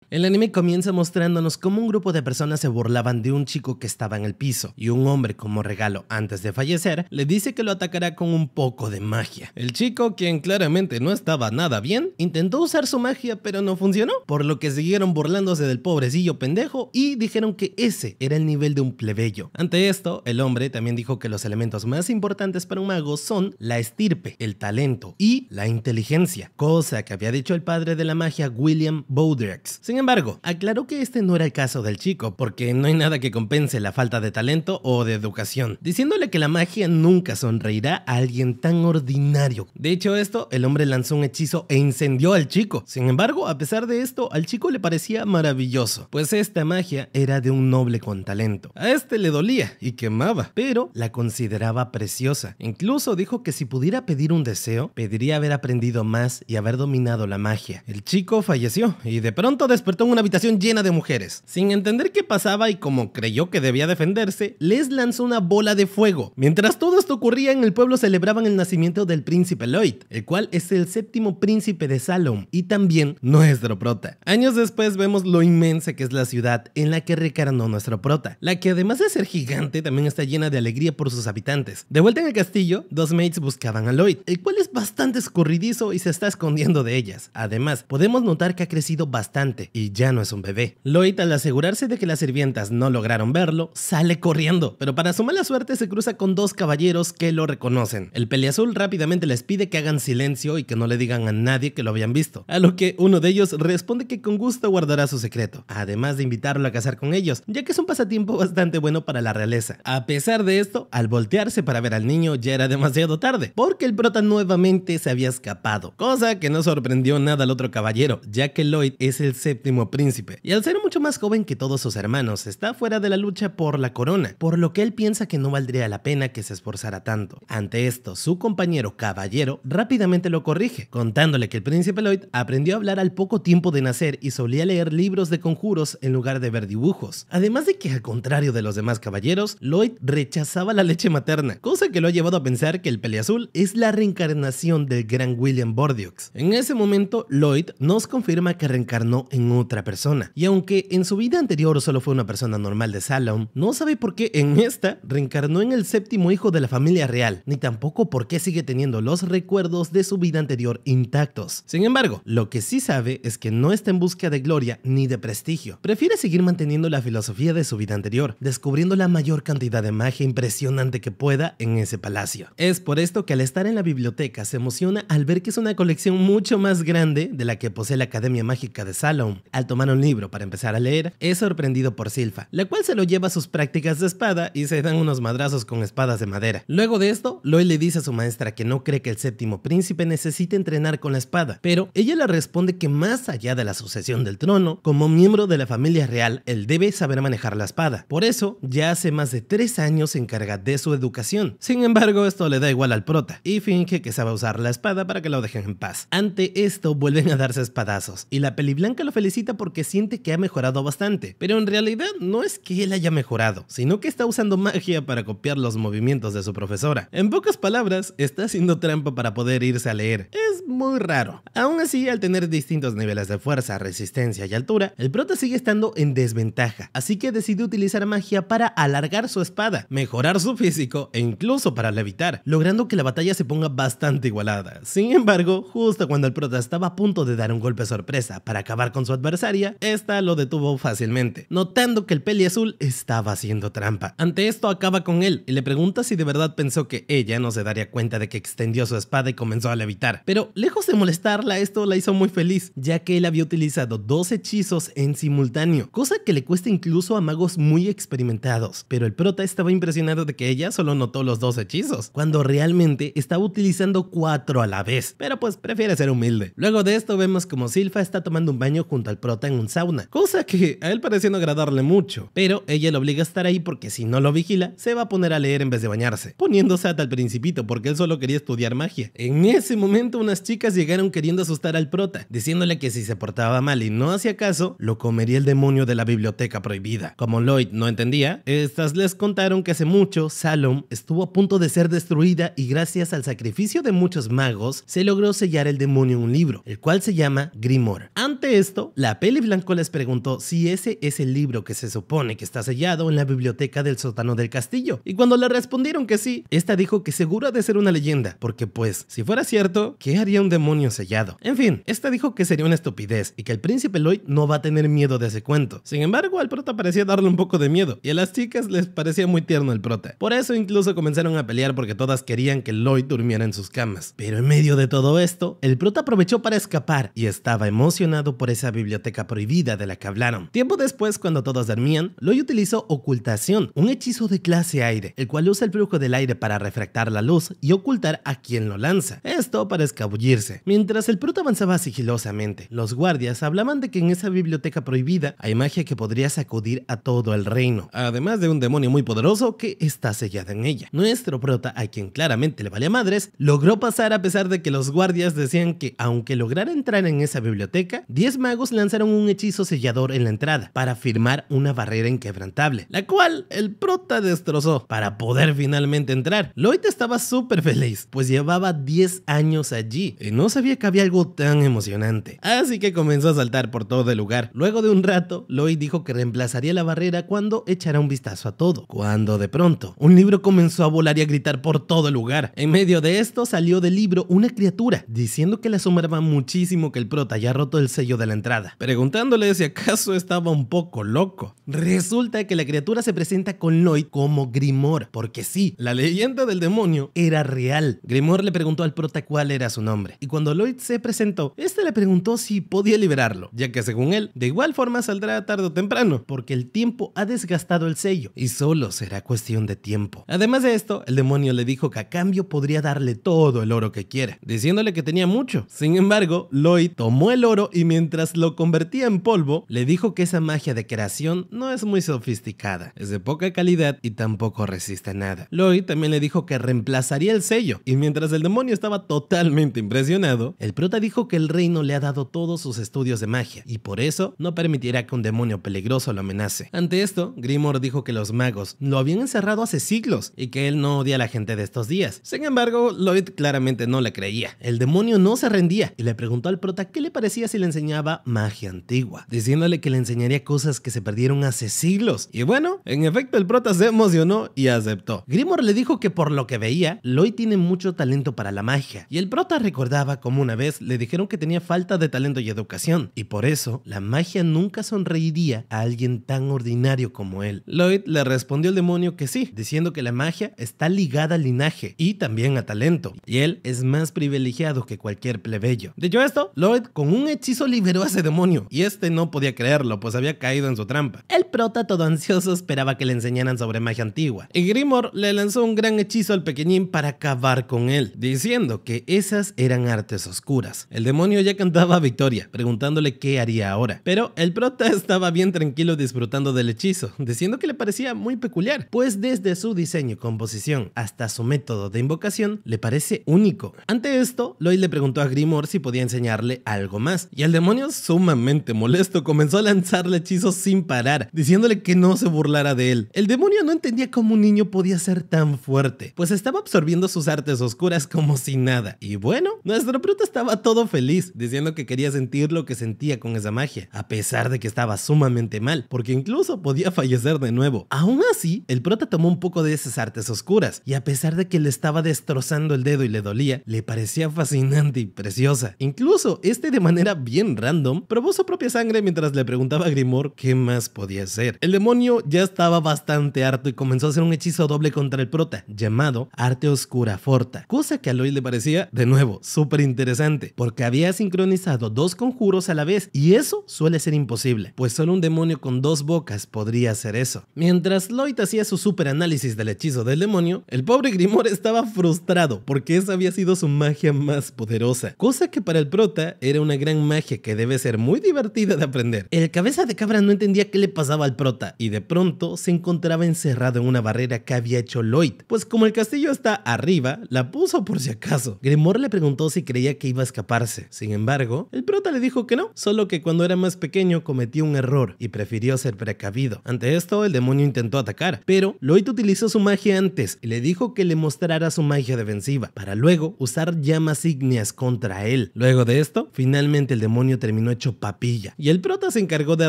El anime comienza mostrándonos cómo un grupo de personas se burlaban de un chico que estaba en el piso y un hombre, como regalo antes de fallecer, le dice que lo atacará con un poco de magia. El chico, quien claramente no estaba nada bien, intentó usar su magia pero no funcionó, por lo que siguieron burlándose del pobrecillo pendejo y dijeron que ese era el nivel de un plebeyo. Ante esto, el hombre también dijo que los elementos más importantes para un mago son la estirpe, el talento y la inteligencia, cosa que había dicho el padre de la magia, William Bowdrax. Sin embargo, aclaró que este no era el caso del chico, porque no hay nada que compense la falta de talento o de educación, diciéndole que la magia nunca sonreirá a alguien tan ordinario. De hecho esto, el hombre lanzó un hechizo e incendió al chico. Sin embargo, a pesar de esto, al chico le parecía maravilloso, pues esta magia era de un noble con talento. A este le dolía y quemaba, pero la consideraba preciosa. Incluso dijo que si pudiera pedir un deseo, pediría haber aprendido más y haber dominado la magia. El chico falleció y de pronto despertó en una habitación llena de mujeres. Sin entender qué pasaba y como creyó que debía defenderse, les lanzó una bola de fuego. Mientras todo esto ocurría, en el pueblo celebraban el nacimiento del príncipe Lloyd, el cual es el séptimo príncipe de Salem y también nuestro prota. Años después vemos lo inmensa que es la ciudad en la que reencarnó nuestro prota, la que además de ser gigante también está llena de alegría por sus habitantes. De vuelta en el castillo, dos mates buscaban a Lloyd, el cual es bastante escurridizo y se está escondiendo de ellas. Además, podemos notar que ha crecido bastante y ya no es un bebé. Lloyd, al asegurarse de que las sirvientas no lograron verlo, sale corriendo, pero para su mala suerte se cruza con dos caballeros que lo reconocen. El peliazul rápidamente les pide que hagan silencio y que no le digan a nadie que lo habían visto, a lo que uno de ellos responde que con gusto guardará su secreto, además de invitarlo a cazar con ellos, ya que es un pasatiempo bastante bueno para la realeza. A pesar de esto, al voltearse para ver al niño ya era demasiado tarde, porque el prota nuevamente se había escapado, cosa que no sorprendió nada al otro caballero, ya que Lloyd es el séptimo príncipe, y al ser mucho más joven que todos sus hermanos, está fuera de la lucha por la corona, por lo que él piensa que no valdría la pena que se esforzara tanto. Ante esto, su compañero caballero rápidamente lo corrige, contándole que el príncipe Lloyd aprendió a hablar al poco tiempo de nacer y solía leer libros de conjuros en lugar de ver dibujos. Además de que, al contrario de los demás caballeros, Lloyd rechazaba la leche materna, cosa que lo ha llevado a pensar que el peliazul es la reencarnación del gran William Bowdrax. En ese momento, Lloyd nos confirma que reencarnó en otra persona, y aunque en su vida anterior solo fue una persona normal de Salem, no sabe por qué en esta reencarnó en el séptimo hijo de la familia real, ni tampoco por qué sigue teniendo los recuerdos de su vida anterior intactos. Sin embargo, lo que sí sabe es que no está en busca de gloria ni de prestigio. Prefiere seguir manteniendo la filosofía de su vida anterior, descubriendo la mayor cantidad de magia impresionante que pueda en ese palacio. Es por esto que al estar en la biblioteca se emociona al ver que es una colección mucho más grande de la que posee la Academia Mágica de Salem. Al tomar un libro para empezar a leer, es sorprendido por Silpha, la cual se lo lleva a sus prácticas de espada y se dan unos madrazos con espadas de madera. Luego de esto, Lloyd le dice a su maestra que no cree que el séptimo príncipe necesite entrenar con la espada, pero ella le responde que más allá de la sucesión del trono, como miembro de la familia real, él debe saber manejar la espada. Por eso, ya hace más de 3 años se encarga de su educación. Sin embargo, esto le da igual al prota y finge que sabe usar la espada para que lo dejen en paz. Ante esto, vuelven a darse espadazos y la peliblanca lo felicita porque siente que ha mejorado bastante, pero en realidad no es que él haya mejorado, sino que está usando magia para copiar los movimientos de su profesora. En pocas palabras, está haciendo trampa para poder irse a leer. Es muy raro. Aún así, al tener distintos niveles de fuerza, resistencia y altura, el prota sigue estando en desventaja, así que decide utilizar magia para alargar su espada, mejorar su físico e incluso para levitar, logrando que la batalla se ponga bastante igualada. Sin embargo, justo cuando el prota estaba a punto de dar un golpe sorpresa para acabar con su adversaria, esta lo detuvo fácilmente, notando que el peliazul estaba haciendo trampa. Ante esto acaba con él y le pregunta si de verdad pensó que ella no se daría cuenta de que extendió su espada y comenzó a levitar. Pero lejos de molestarla, esto la hizo muy feliz, ya que él había utilizado 2 hechizos en simultáneo, cosa que le cuesta incluso a magos muy experimentados. Pero el prota estaba impresionado de que ella solo notó los 2 hechizos, cuando realmente estaba utilizando 4 a la vez, pero pues prefiere ser humilde. Luego de esto vemos como Silpha está tomando un baño junto al prota en un sauna, cosa que a él pareció no agradarle mucho, pero ella lo obliga a estar ahí porque si no lo vigila, se va a poner a leer en vez de bañarse, poniéndose hasta al principito porque él solo quería estudiar magia. En ese momento unas chicas llegaron queriendo asustar al prota, diciéndole que si se portaba mal y no hacía caso, lo comería el demonio de la biblioteca prohibida. Como Lloyd no entendía, estas les contaron que hace mucho Salem estuvo a punto de ser destruida y gracias al sacrificio de muchos magos se logró sellar el demonio en un libro, el cual se llama Grimoire. Ante esto, la Peli Blanco les preguntó si ese es el libro que se supone que está sellado en la biblioteca del sótano del castillo, y cuando le respondieron que sí, esta dijo que seguro ha de ser una leyenda, porque pues, si fuera cierto, ¿qué haría un demonio sellado? En fin, esta dijo que sería una estupidez y que el príncipe Lloyd no va a tener miedo de ese cuento. Sin embargo, al prota parecía darle un poco de miedo, y a las chicas les parecía muy tierno el prota. Por eso incluso comenzaron a pelear porque todas querían que Lloyd durmiera en sus camas. Pero en medio de todo esto, el prota aprovechó para escapar y estaba emocionado por esa biblioteca prohibida de la que hablaron. Tiempo después, cuando todos dormían, Lloyd utilizó ocultación, un hechizo de clase aire, el cual usa el flujo del aire para refractar la luz y ocultar a quien lo lanza. Esto para escabullirse. Mientras el prota avanzaba sigilosamente, los guardias hablaban de que en esa biblioteca prohibida hay magia que podría sacudir a todo el reino, además de un demonio muy poderoso que está sellado en ella. Nuestro prota, a quien claramente le valía madres, logró pasar a pesar de que los guardias decían que aunque lograra entrar en esa biblioteca, 10 magos lanzaron un hechizo sellador en la entrada para firmar una barrera inquebrantable, la cual el prota destrozó para poder finalmente entrar. Lloyd estaba súper feliz, pues llevaba 10 años allí y no sabía que había algo tan emocionante, así que comenzó a saltar por todo el lugar. Luego de un rato, Lloyd dijo que reemplazaría la barrera cuando echara un vistazo a todo, cuando de pronto un libro comenzó a volar y a gritar por todo el lugar. En medio de esto salió del libro una criatura diciendo que le asombraba muchísimo que el prota haya roto el sello de la entrada, preguntándole si acaso estaba un poco loco. Resulta que la criatura se presenta con Lloyd como Grimoire, porque sí, la leyenda del demonio era real. Grimoire le preguntó al prota cuál era su nombre, y cuando Lloyd se presentó, este le preguntó si podía liberarlo, ya que según él, de igual forma saldrá tarde o temprano, porque el tiempo ha desgastado el sello y solo será cuestión de tiempo. Además de esto, el demonio le dijo que a cambio podría darle todo el oro que quiera, diciéndole que tenía mucho. Sin embargo, Lloyd tomó el oro y mientras lo convertía en polvo, le dijo que esa magia de creación no es muy sofisticada, es de poca calidad y tampoco resiste nada. Lloyd también le dijo que reemplazaría el sello, y mientras el demonio estaba totalmente impresionado, el prota dijo que el reino le ha dado todos sus estudios de magia y por eso no permitirá que un demonio peligroso lo amenace. Ante esto, Grimoire dijo que los magos lo habían encerrado hace siglos y que él no odia a la gente de estos días. Sin embargo, Lloyd claramente no le creía. El demonio no se rendía y le preguntó al prota qué le parecía si le enseñaba magia antigua, diciéndole que le enseñaría cosas que se perdieron hace siglos. Y bueno, en efecto el prota se emocionó y aceptó. Grimoire le dijo que por lo que veía, Lloyd tiene mucho talento para la magia, y el prota recordaba como una vez le dijeron que tenía falta de talento y educación, y por eso la magia nunca sonreiría a alguien tan ordinario como él. Lloyd le respondió al demonio que sí, diciendo que la magia está ligada al linaje y también a talento, y él es más privilegiado que cualquier plebeyo. Dicho esto, Lloyd con un hechizo liberó a ese demonio, y este no podía creerlo, pues había caído en su trampa. El prota, todo ansioso, esperaba que le enseñaran sobre magia antigua, y Grimoire le lanzó un gran hechizo al pequeñín para acabar con él, diciendo que esas eran artes oscuras. El demonio ya cantaba victoria, preguntándole qué haría ahora, pero el prota estaba bien tranquilo disfrutando del hechizo, diciendo que le parecía muy peculiar, pues desde su diseño y composición hasta su método de invocación le parece único. Ante esto, Lloyd le preguntó a Grimoire si podía enseñarle algo más, y el demonio, sumamente molesto, comenzó a lanzarle hechizos sin parar, diciéndole que no se burlara de él. El demonio no entendía cómo un niño podía ser tan fuerte, pues estaba absorbiendo sus artes oscuras como si nada. Y bueno, nuestro prota estaba todo feliz, diciendo que quería sentir lo que sentía con esa magia, a pesar de que estaba sumamente mal, porque incluso podía fallecer de nuevo. Aún así, el prota tomó un poco de esas artes oscuras, y a pesar de que le estaba destrozando el dedo y le dolía, le parecía fascinante y preciosa. Incluso, de manera bien random, probó su propia sangre mientras le preguntaba a Grimoire qué más podía hacer. El demonio ya estaba bastante harto y comenzó a hacer un hechizo doble contra el prota, llamado Arte Oscura Forta, cosa que a Lloyd le parecía, de nuevo, súper interesante, porque había sincronizado dos conjuros a la vez, y eso suele ser imposible, pues solo un demonio con dos bocas podría hacer eso. Mientras Lloyd hacía su super análisis del hechizo del demonio, el pobre Grimoire estaba frustrado, porque esa había sido su magia más poderosa, cosa que para el prota era una gran magia que debe ser muy divertida de aprender. El cabeza de cabra no entendía qué le pasaba al prota, y de pronto se encontraba encerrado en una barrera que había hecho Lloyd, pues como el castillo está arriba, la puso por si acaso. Grimoire le preguntó si creía que iba a escaparse. Sin embargo, el prota le dijo que no, solo que cuando era más pequeño cometió un error y prefirió ser precavido. Ante esto, el demonio intentó atacar, pero Lloyd utilizó su magia antes y le dijo que le mostrara su magia defensiva, para luego usar llamas ígneas contra él. Luego de esto, finalmente el demonio terminó hecho mucho papilla, y el prota se encargó de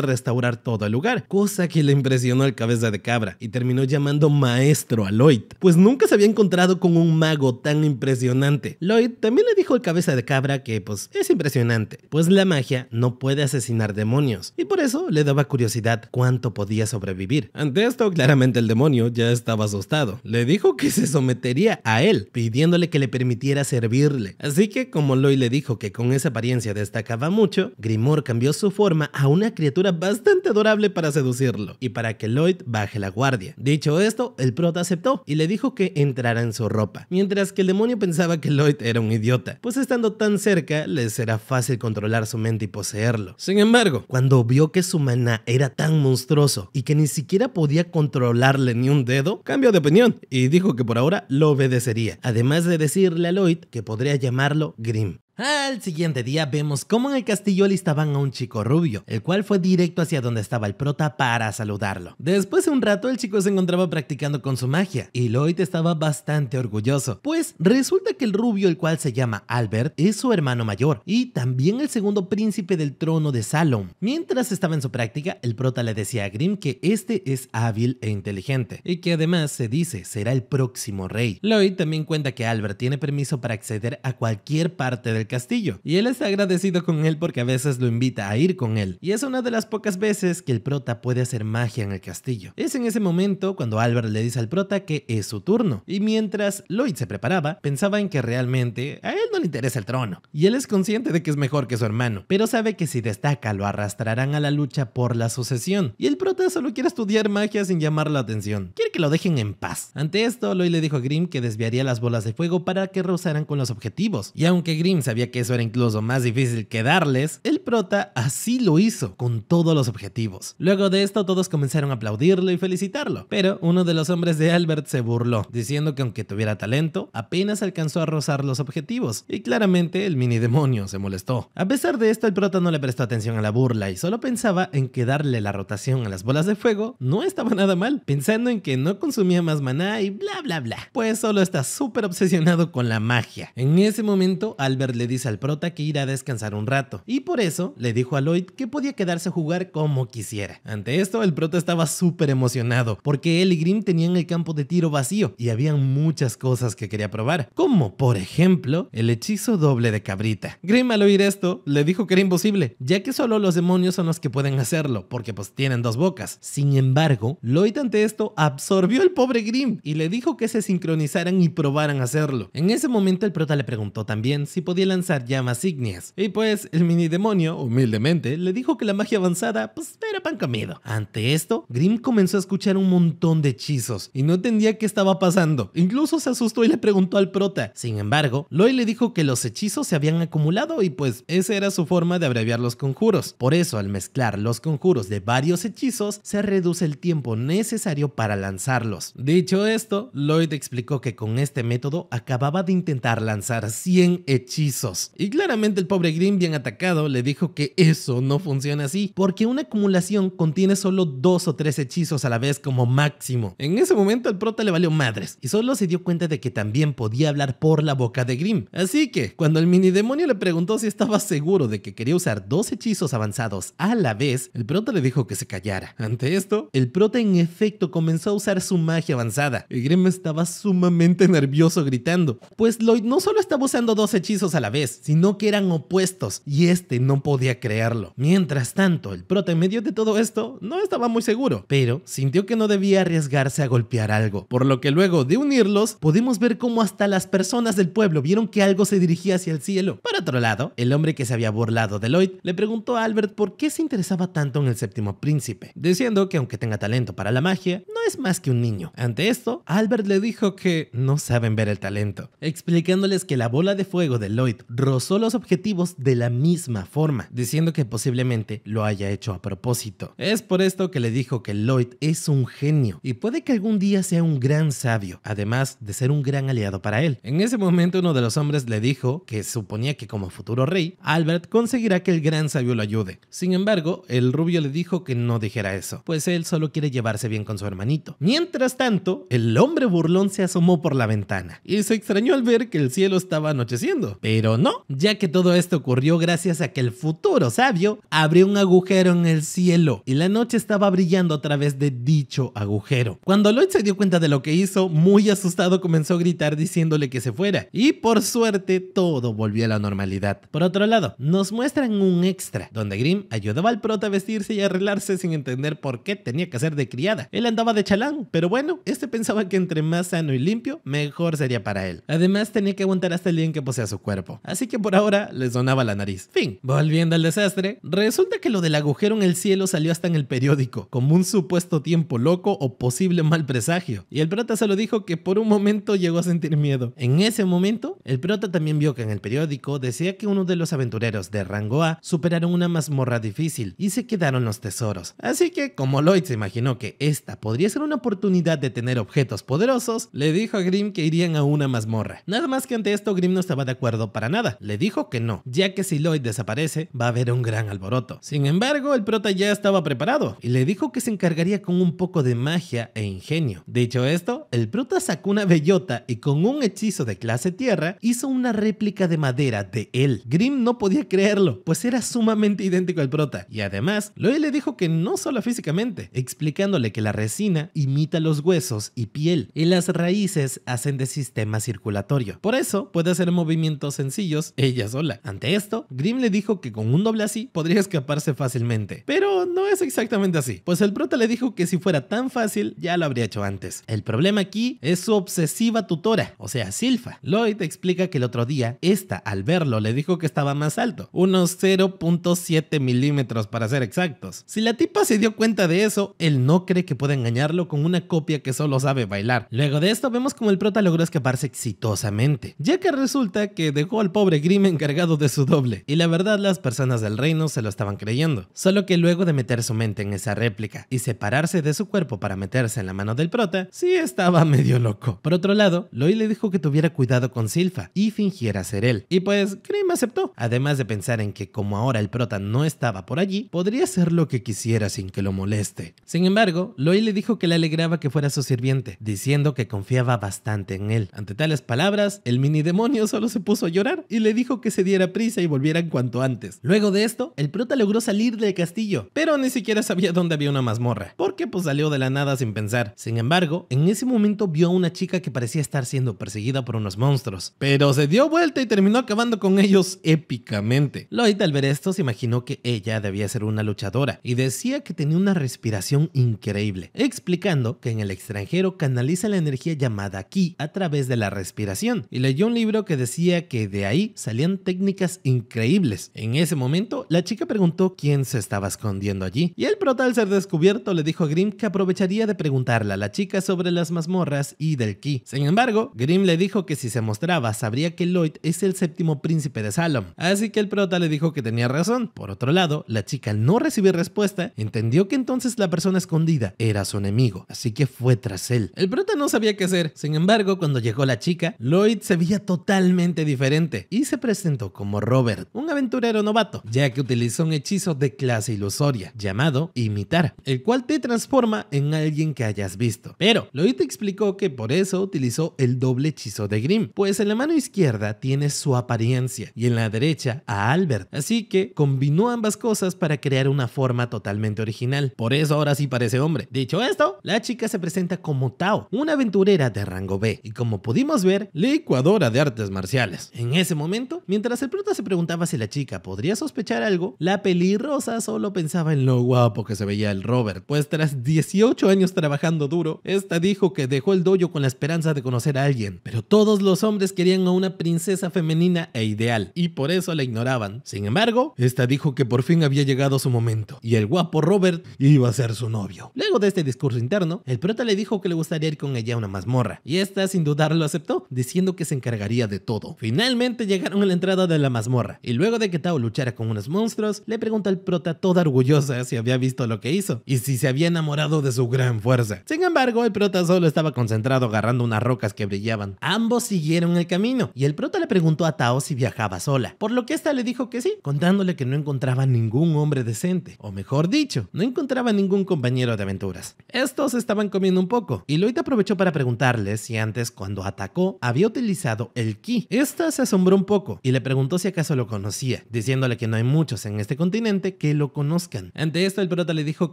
restaurar todo el lugar, cosa que le impresionó al cabeza de cabra y terminó llamando maestro a Lloyd, pues nunca se había encontrado con un mago tan impresionante. Lloyd también le dijo al cabeza de cabra que pues es impresionante, pues la magia no puede asesinar demonios, y por eso le daba curiosidad cuánto podía sobrevivir. Ante esto, claramente el demonio ya estaba asustado. Le dijo que se sometería a él, pidiéndole que le permitiera servirle. Así que, como Lloyd le dijo que con esa apariencia destacaba mucho, Grimoire cambió su forma a una criatura bastante adorable para seducirlo y para que Lloyd baje la guardia. Dicho esto, el prota aceptó y le dijo que entrara en su ropa, mientras que el demonio pensaba que Lloyd era un idiota, pues estando tan cerca les era fácil controlar su mente y poseerlo. Sin embargo, cuando vio que su maná era tan monstruoso y que ni siquiera podía controlarle ni un dedo, cambió de opinión y dijo que por ahora lo obedecería, además de decirle a Lloyd que podría llamarlo Grim. Al siguiente día vemos cómo en el castillo alistaban a un chico rubio, el cual fue directo hacia donde estaba el prota para saludarlo. Después de un rato el chico se encontraba practicando con su magia y Lloyd estaba bastante orgulloso, pues resulta que el rubio, el cual se llama Albert, es su hermano mayor y también el segundo príncipe del trono de Salom. Mientras estaba en su práctica, el prota le decía a Grim que este es hábil e inteligente y que además se dice será el próximo rey. Lloyd también cuenta que Albert tiene permiso para acceder a cualquier parte del castillo y él está agradecido con él porque a veces lo invita a ir con él, y es una de las pocas veces que el prota puede hacer magia en el castillo. Es en ese momento cuando Albert le dice al prota que es su turno, y mientras Lloyd se preparaba, pensaba en que realmente a él no le interesa el trono, y él es consciente de que es mejor que su hermano, pero sabe que si destaca lo arrastrarán a la lucha por la sucesión, y el prota solo quiere estudiar magia sin llamar la atención, quiere que lo dejen en paz. Ante esto, Lloyd le dijo a Grim que desviaría las bolas de fuego para que rozaran con los objetivos, y aunque Grim sabía que eso era incluso más difícil que darles, el prota así lo hizo con todos los objetivos. Luego de esto todos comenzaron a aplaudirlo y felicitarlo, pero uno de los hombres de Albert se burló, diciendo que aunque tuviera talento, apenas alcanzó a rozar los objetivos, y claramente el mini demonio se molestó. A pesar de esto, el prota no le prestó atención a la burla y solo pensaba en que darle la rotación a las bolas de fuego no estaba nada mal, pensando en que no consumía más maná y bla bla bla, pues solo está súper obsesionado con la magia. En ese momento, Albert le dice al prota que irá a descansar un rato, y por eso le dijo a Lloyd que podía quedarse a jugar como quisiera. Ante esto, el prota estaba súper emocionado, porque él y Grim tenían el campo de tiro vacío, y habían muchas cosas que quería probar, como por ejemplo, el hechizo doble de cabrita. Grim al oír esto, le dijo que era imposible, ya que solo los demonios son los que pueden hacerlo, porque pues tienen dos bocas. Sin embargo, Lloyd ante esto absorbió al pobre Grim, y le dijo que se sincronizaran y probaran a hacerlo. En ese momento el prota le preguntó también si podía lanzar llamas ígneas, y pues el mini demonio, humildemente, le dijo que la magia avanzada pues era pan comido. Ante esto, Grim comenzó a escuchar un montón de hechizos y no entendía qué estaba pasando. Incluso se asustó y le preguntó al prota. Sin embargo, Lloyd le dijo que los hechizos se habían acumulado y pues esa era su forma de abreviar los conjuros. Por eso, al mezclar los conjuros de varios hechizos, se reduce el tiempo necesario para lanzarlos. Dicho esto, Lloyd explicó que con este método acababa de intentar lanzar 100 hechizos. Y claramente el pobre Grim, bien atacado, le dijo que eso no funciona así, porque una acumulación contiene solo 2 o 3 hechizos a la vez como máximo. En ese momento el prota le valió madres y solo se dio cuenta de que también podía hablar por la boca de Grim. Así que cuando el mini demonio le preguntó si estaba seguro de que quería usar 2 hechizos avanzados a la vez, el prota le dijo que se callara. Ante esto, el prota en efecto comenzó a usar su magia avanzada y Grim estaba sumamente nervioso gritando, pues Lloyd no solo estaba usando 2 hechizos a la vez, sino que eran opuestos y este no podía creerlo. Mientras tanto, el prota en medio de todo esto no estaba muy seguro, pero sintió que no debía arriesgarse a golpear algo, por lo que luego de unirlos, pudimos ver cómo hasta las personas del pueblo vieron que algo se dirigía hacia el cielo. Por otro lado, el hombre que se había burlado de Lloyd le preguntó a Albert por qué se interesaba tanto en el séptimo príncipe, diciendo que aunque tenga talento para la magia, no es más que un niño. Ante esto, Albert le dijo que no saben ver el talento, explicándoles que la bola de fuego de Lloyd rozó los objetivos de la misma forma, diciendo que posiblemente lo haya hecho a propósito. Es por esto que le dijo que Lloyd es un genio y puede que algún día sea un gran sabio, además de ser un gran aliado para él. En ese momento uno de los hombres le dijo que suponía que como futuro rey, Albert conseguirá que el gran sabio lo ayude. Sin embargo, el rubio le dijo que no dijera eso, pues él solo quiere llevarse bien con su hermanito. Mientras tanto, el hombre burlón se asomó por la ventana y se extrañó al ver que el cielo estaba anocheciendo. Pero no, ya que todo esto ocurrió gracias a que el futuro sabio abrió un agujero en el cielo y la noche estaba brillando a través de dicho agujero. Cuando Lloyd se dio cuenta de lo que hizo, muy asustado comenzó a gritar diciéndole que se fuera, y por suerte todo volvió a la normalidad. Por otro lado, nos muestran un extra donde Grimm ayudaba al prota a vestirse y arreglarse sin entender por qué tenía que hacer de criada. Él andaba de chalán, pero bueno, este pensaba que entre más sano y limpio, mejor sería para él. Además, tenía que aguantar hasta el día en que posea su cuerpo, así que por ahora le sonaba la nariz. Fin. Volviendo al desastre, resulta que lo del agujero en el cielo salió hasta en el periódico, como un supuesto tiempo loco o posible mal presagio, y el prota solo dijo que por un momento llegó a sentir miedo. En ese momento, el prota también vio que en el periódico decía que uno de los aventureros de rango A superaron una mazmorra difícil y se quedaron los tesoros. Así que, como Lloyd se imaginó que esta podría ser una oportunidad de tener objetos poderosos, le dijo a Grimm que irían a una mazmorra. Nada más que ante esto Grimm no estaba de acuerdo para nada. Le dijo que no, ya que si Lloyd desaparece, va a haber un gran alboroto. Sin embargo, el prota ya estaba preparado y le dijo que se encargaría con un poco de magia e ingenio. Dicho esto, el prota sacó una bellota y con un hechizo de clase tierra hizo una réplica de madera de él. Grimm no podía creerlo, pues era sumamente idéntico al prota, y además Lloyd le dijo que no solo físicamente, explicándole que la resina imita los huesos y piel y las raíces hacen de sistema circulatorio. Por eso puede hacer movimientos sencillos ella sola. Ante esto, Grimm le dijo que con un doble así podría escaparse fácilmente, pero no es exactamente así, pues el prota le dijo que si fuera tan fácil ya lo habría hecho antes. El problema aquí es su obsesiva tutora, o sea, Silpha. Lloyd explica que el otro día, esta al verlo le dijo que estaba más alto, unos 0.7 milímetros para ser exactos. Si la tipa se dio cuenta de eso, él no cree que pueda engañarlo con una copia que solo sabe bailar. Luego de esto vemos como el prota logró escaparse exitosamente, ya que resulta que dejó al pobre Grimm encargado de su doble, y la verdad las personas del reino se lo estaban creyendo. Solo que luego de meter su mente en esa réplica y separarse de su cuerpo para meterse en la mano del prota, sí estaba medio loco. Por otro lado, Lloyd le dijo que tuviera cuidado con Silpha y fingiera ser él, y pues Grimm aceptó, además de pensar en que como ahora el prota no estaba por allí, podría hacer lo que quisiera sin que lo moleste. Sin embargo, Lloyd le dijo que le alegraba que fuera su sirviente, diciendo que confiaba bastante en él. Ante tales palabras, el mini demonio solo se puso a llorar y le dijo que se diera prisa y volviera cuanto antes. Luego de esto, el prota logró salir del castillo, pero ni siquiera sabía dónde había una mazmorra, porque pues salió de la nada sin pensar. Sin embargo, en ese momento vio a una chica que parecía estar siendo perseguida por unos monstruos, pero se dio vuelta y terminó acabando con ellos épicamente. Lloyd al ver esto se imaginó que ella debía ser una luchadora y decía que tenía una respiración increíble, explicando que en el extranjero canaliza la energía llamada ki a través de la respiración, y leyó un libro que decía que de ahí salían técnicas increíbles. En ese momento, la chica preguntó quién se estaba escondiendo allí, y el prota al ser descubierto le dijo a Grimm que aprovecharía de preguntarle a la chica sobre las mazmorras y del ki. Sin embargo, Grimm le dijo que si se mostraba sabría que Lloyd es el séptimo príncipe de Salom, así que el prota le dijo que tenía razón. Por otro lado, la chica al no recibir respuesta entendió que entonces la persona escondida era su enemigo, así que fue tras él. El prota no sabía qué hacer. Sin embargo, cuando llegó la chica, Lloyd se veía totalmente diferente y se presentó como Robert, un aventurero novato, ya que utilizó un hechizo de clase ilusoria llamado imitar, el cual te transforma en alguien que hayas visto. Pero Lloyd explicó que por eso utilizó el doble hechizo de Grimm, pues en la mano izquierda tiene su apariencia y en la derecha a Albert, así que combinó ambas cosas para crear una forma totalmente original. Por eso ahora sí parece hombre. Dicho esto, la chica se presenta como Tao, una aventurera de rango B, y como pudimos ver, licuadora de artes marciales. En ese momento, mientras el prota se preguntaba si la chica podría sospechar algo, la pelirrosa solo pensaba en lo guapo que se veía el Robert, pues tras 18 años trabajando duro, esta dijo que dejó el dojo con la esperanza de conocer a alguien, pero todos los hombres querían a una princesa femenina e ideal, y por eso la ignoraban. Sin embargo, esta dijo que por fin había llegado su momento, y el guapo Robert iba a ser su novio. Luego de este discurso interno, el prota le dijo que le gustaría ir con ella a una mazmorra, y esta sin dudarlo aceptó, diciendo que se encargaría de todo. Finalmente llegaron a la entrada de la mazmorra, y luego de que Tao luchara con unos monstruos, le pregunta al prota toda orgullosa si había visto lo que hizo, y si se había enamorado de su gran fuerza. Sin embargo, el prota solo estaba concentrado agarrando unas rocas que brillaban. Ambos siguieron el camino, y el prota le preguntó a Tao si viajaba sola, por lo que esta le dijo que sí, contándole que no encontraba ningún hombre decente, o mejor dicho, no encontraba ningún compañero de aventuras. Estos estaban comiendo un poco, y Lloyd aprovechó para preguntarle si antes, cuando atacó, había utilizado el ki. Esta se asombró un poco y le preguntó si acaso lo conocía, diciéndole que no hay muchos en este continente que lo conozcan. Ante esto, el prota le dijo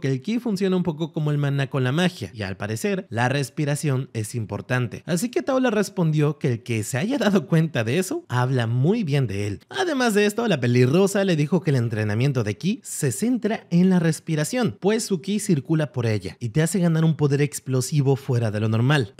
que el ki funciona un poco como el maná con la magia, y al parecer, la respiración es importante. Así que Tao le respondió que el que se haya dado cuenta de eso, habla muy bien de él. Además de esto, la pelirrosa le dijo que el entrenamiento de ki se centra en la respiración, pues su ki circula por ella y te hace ganar un poder explosivo fuera de lo normal.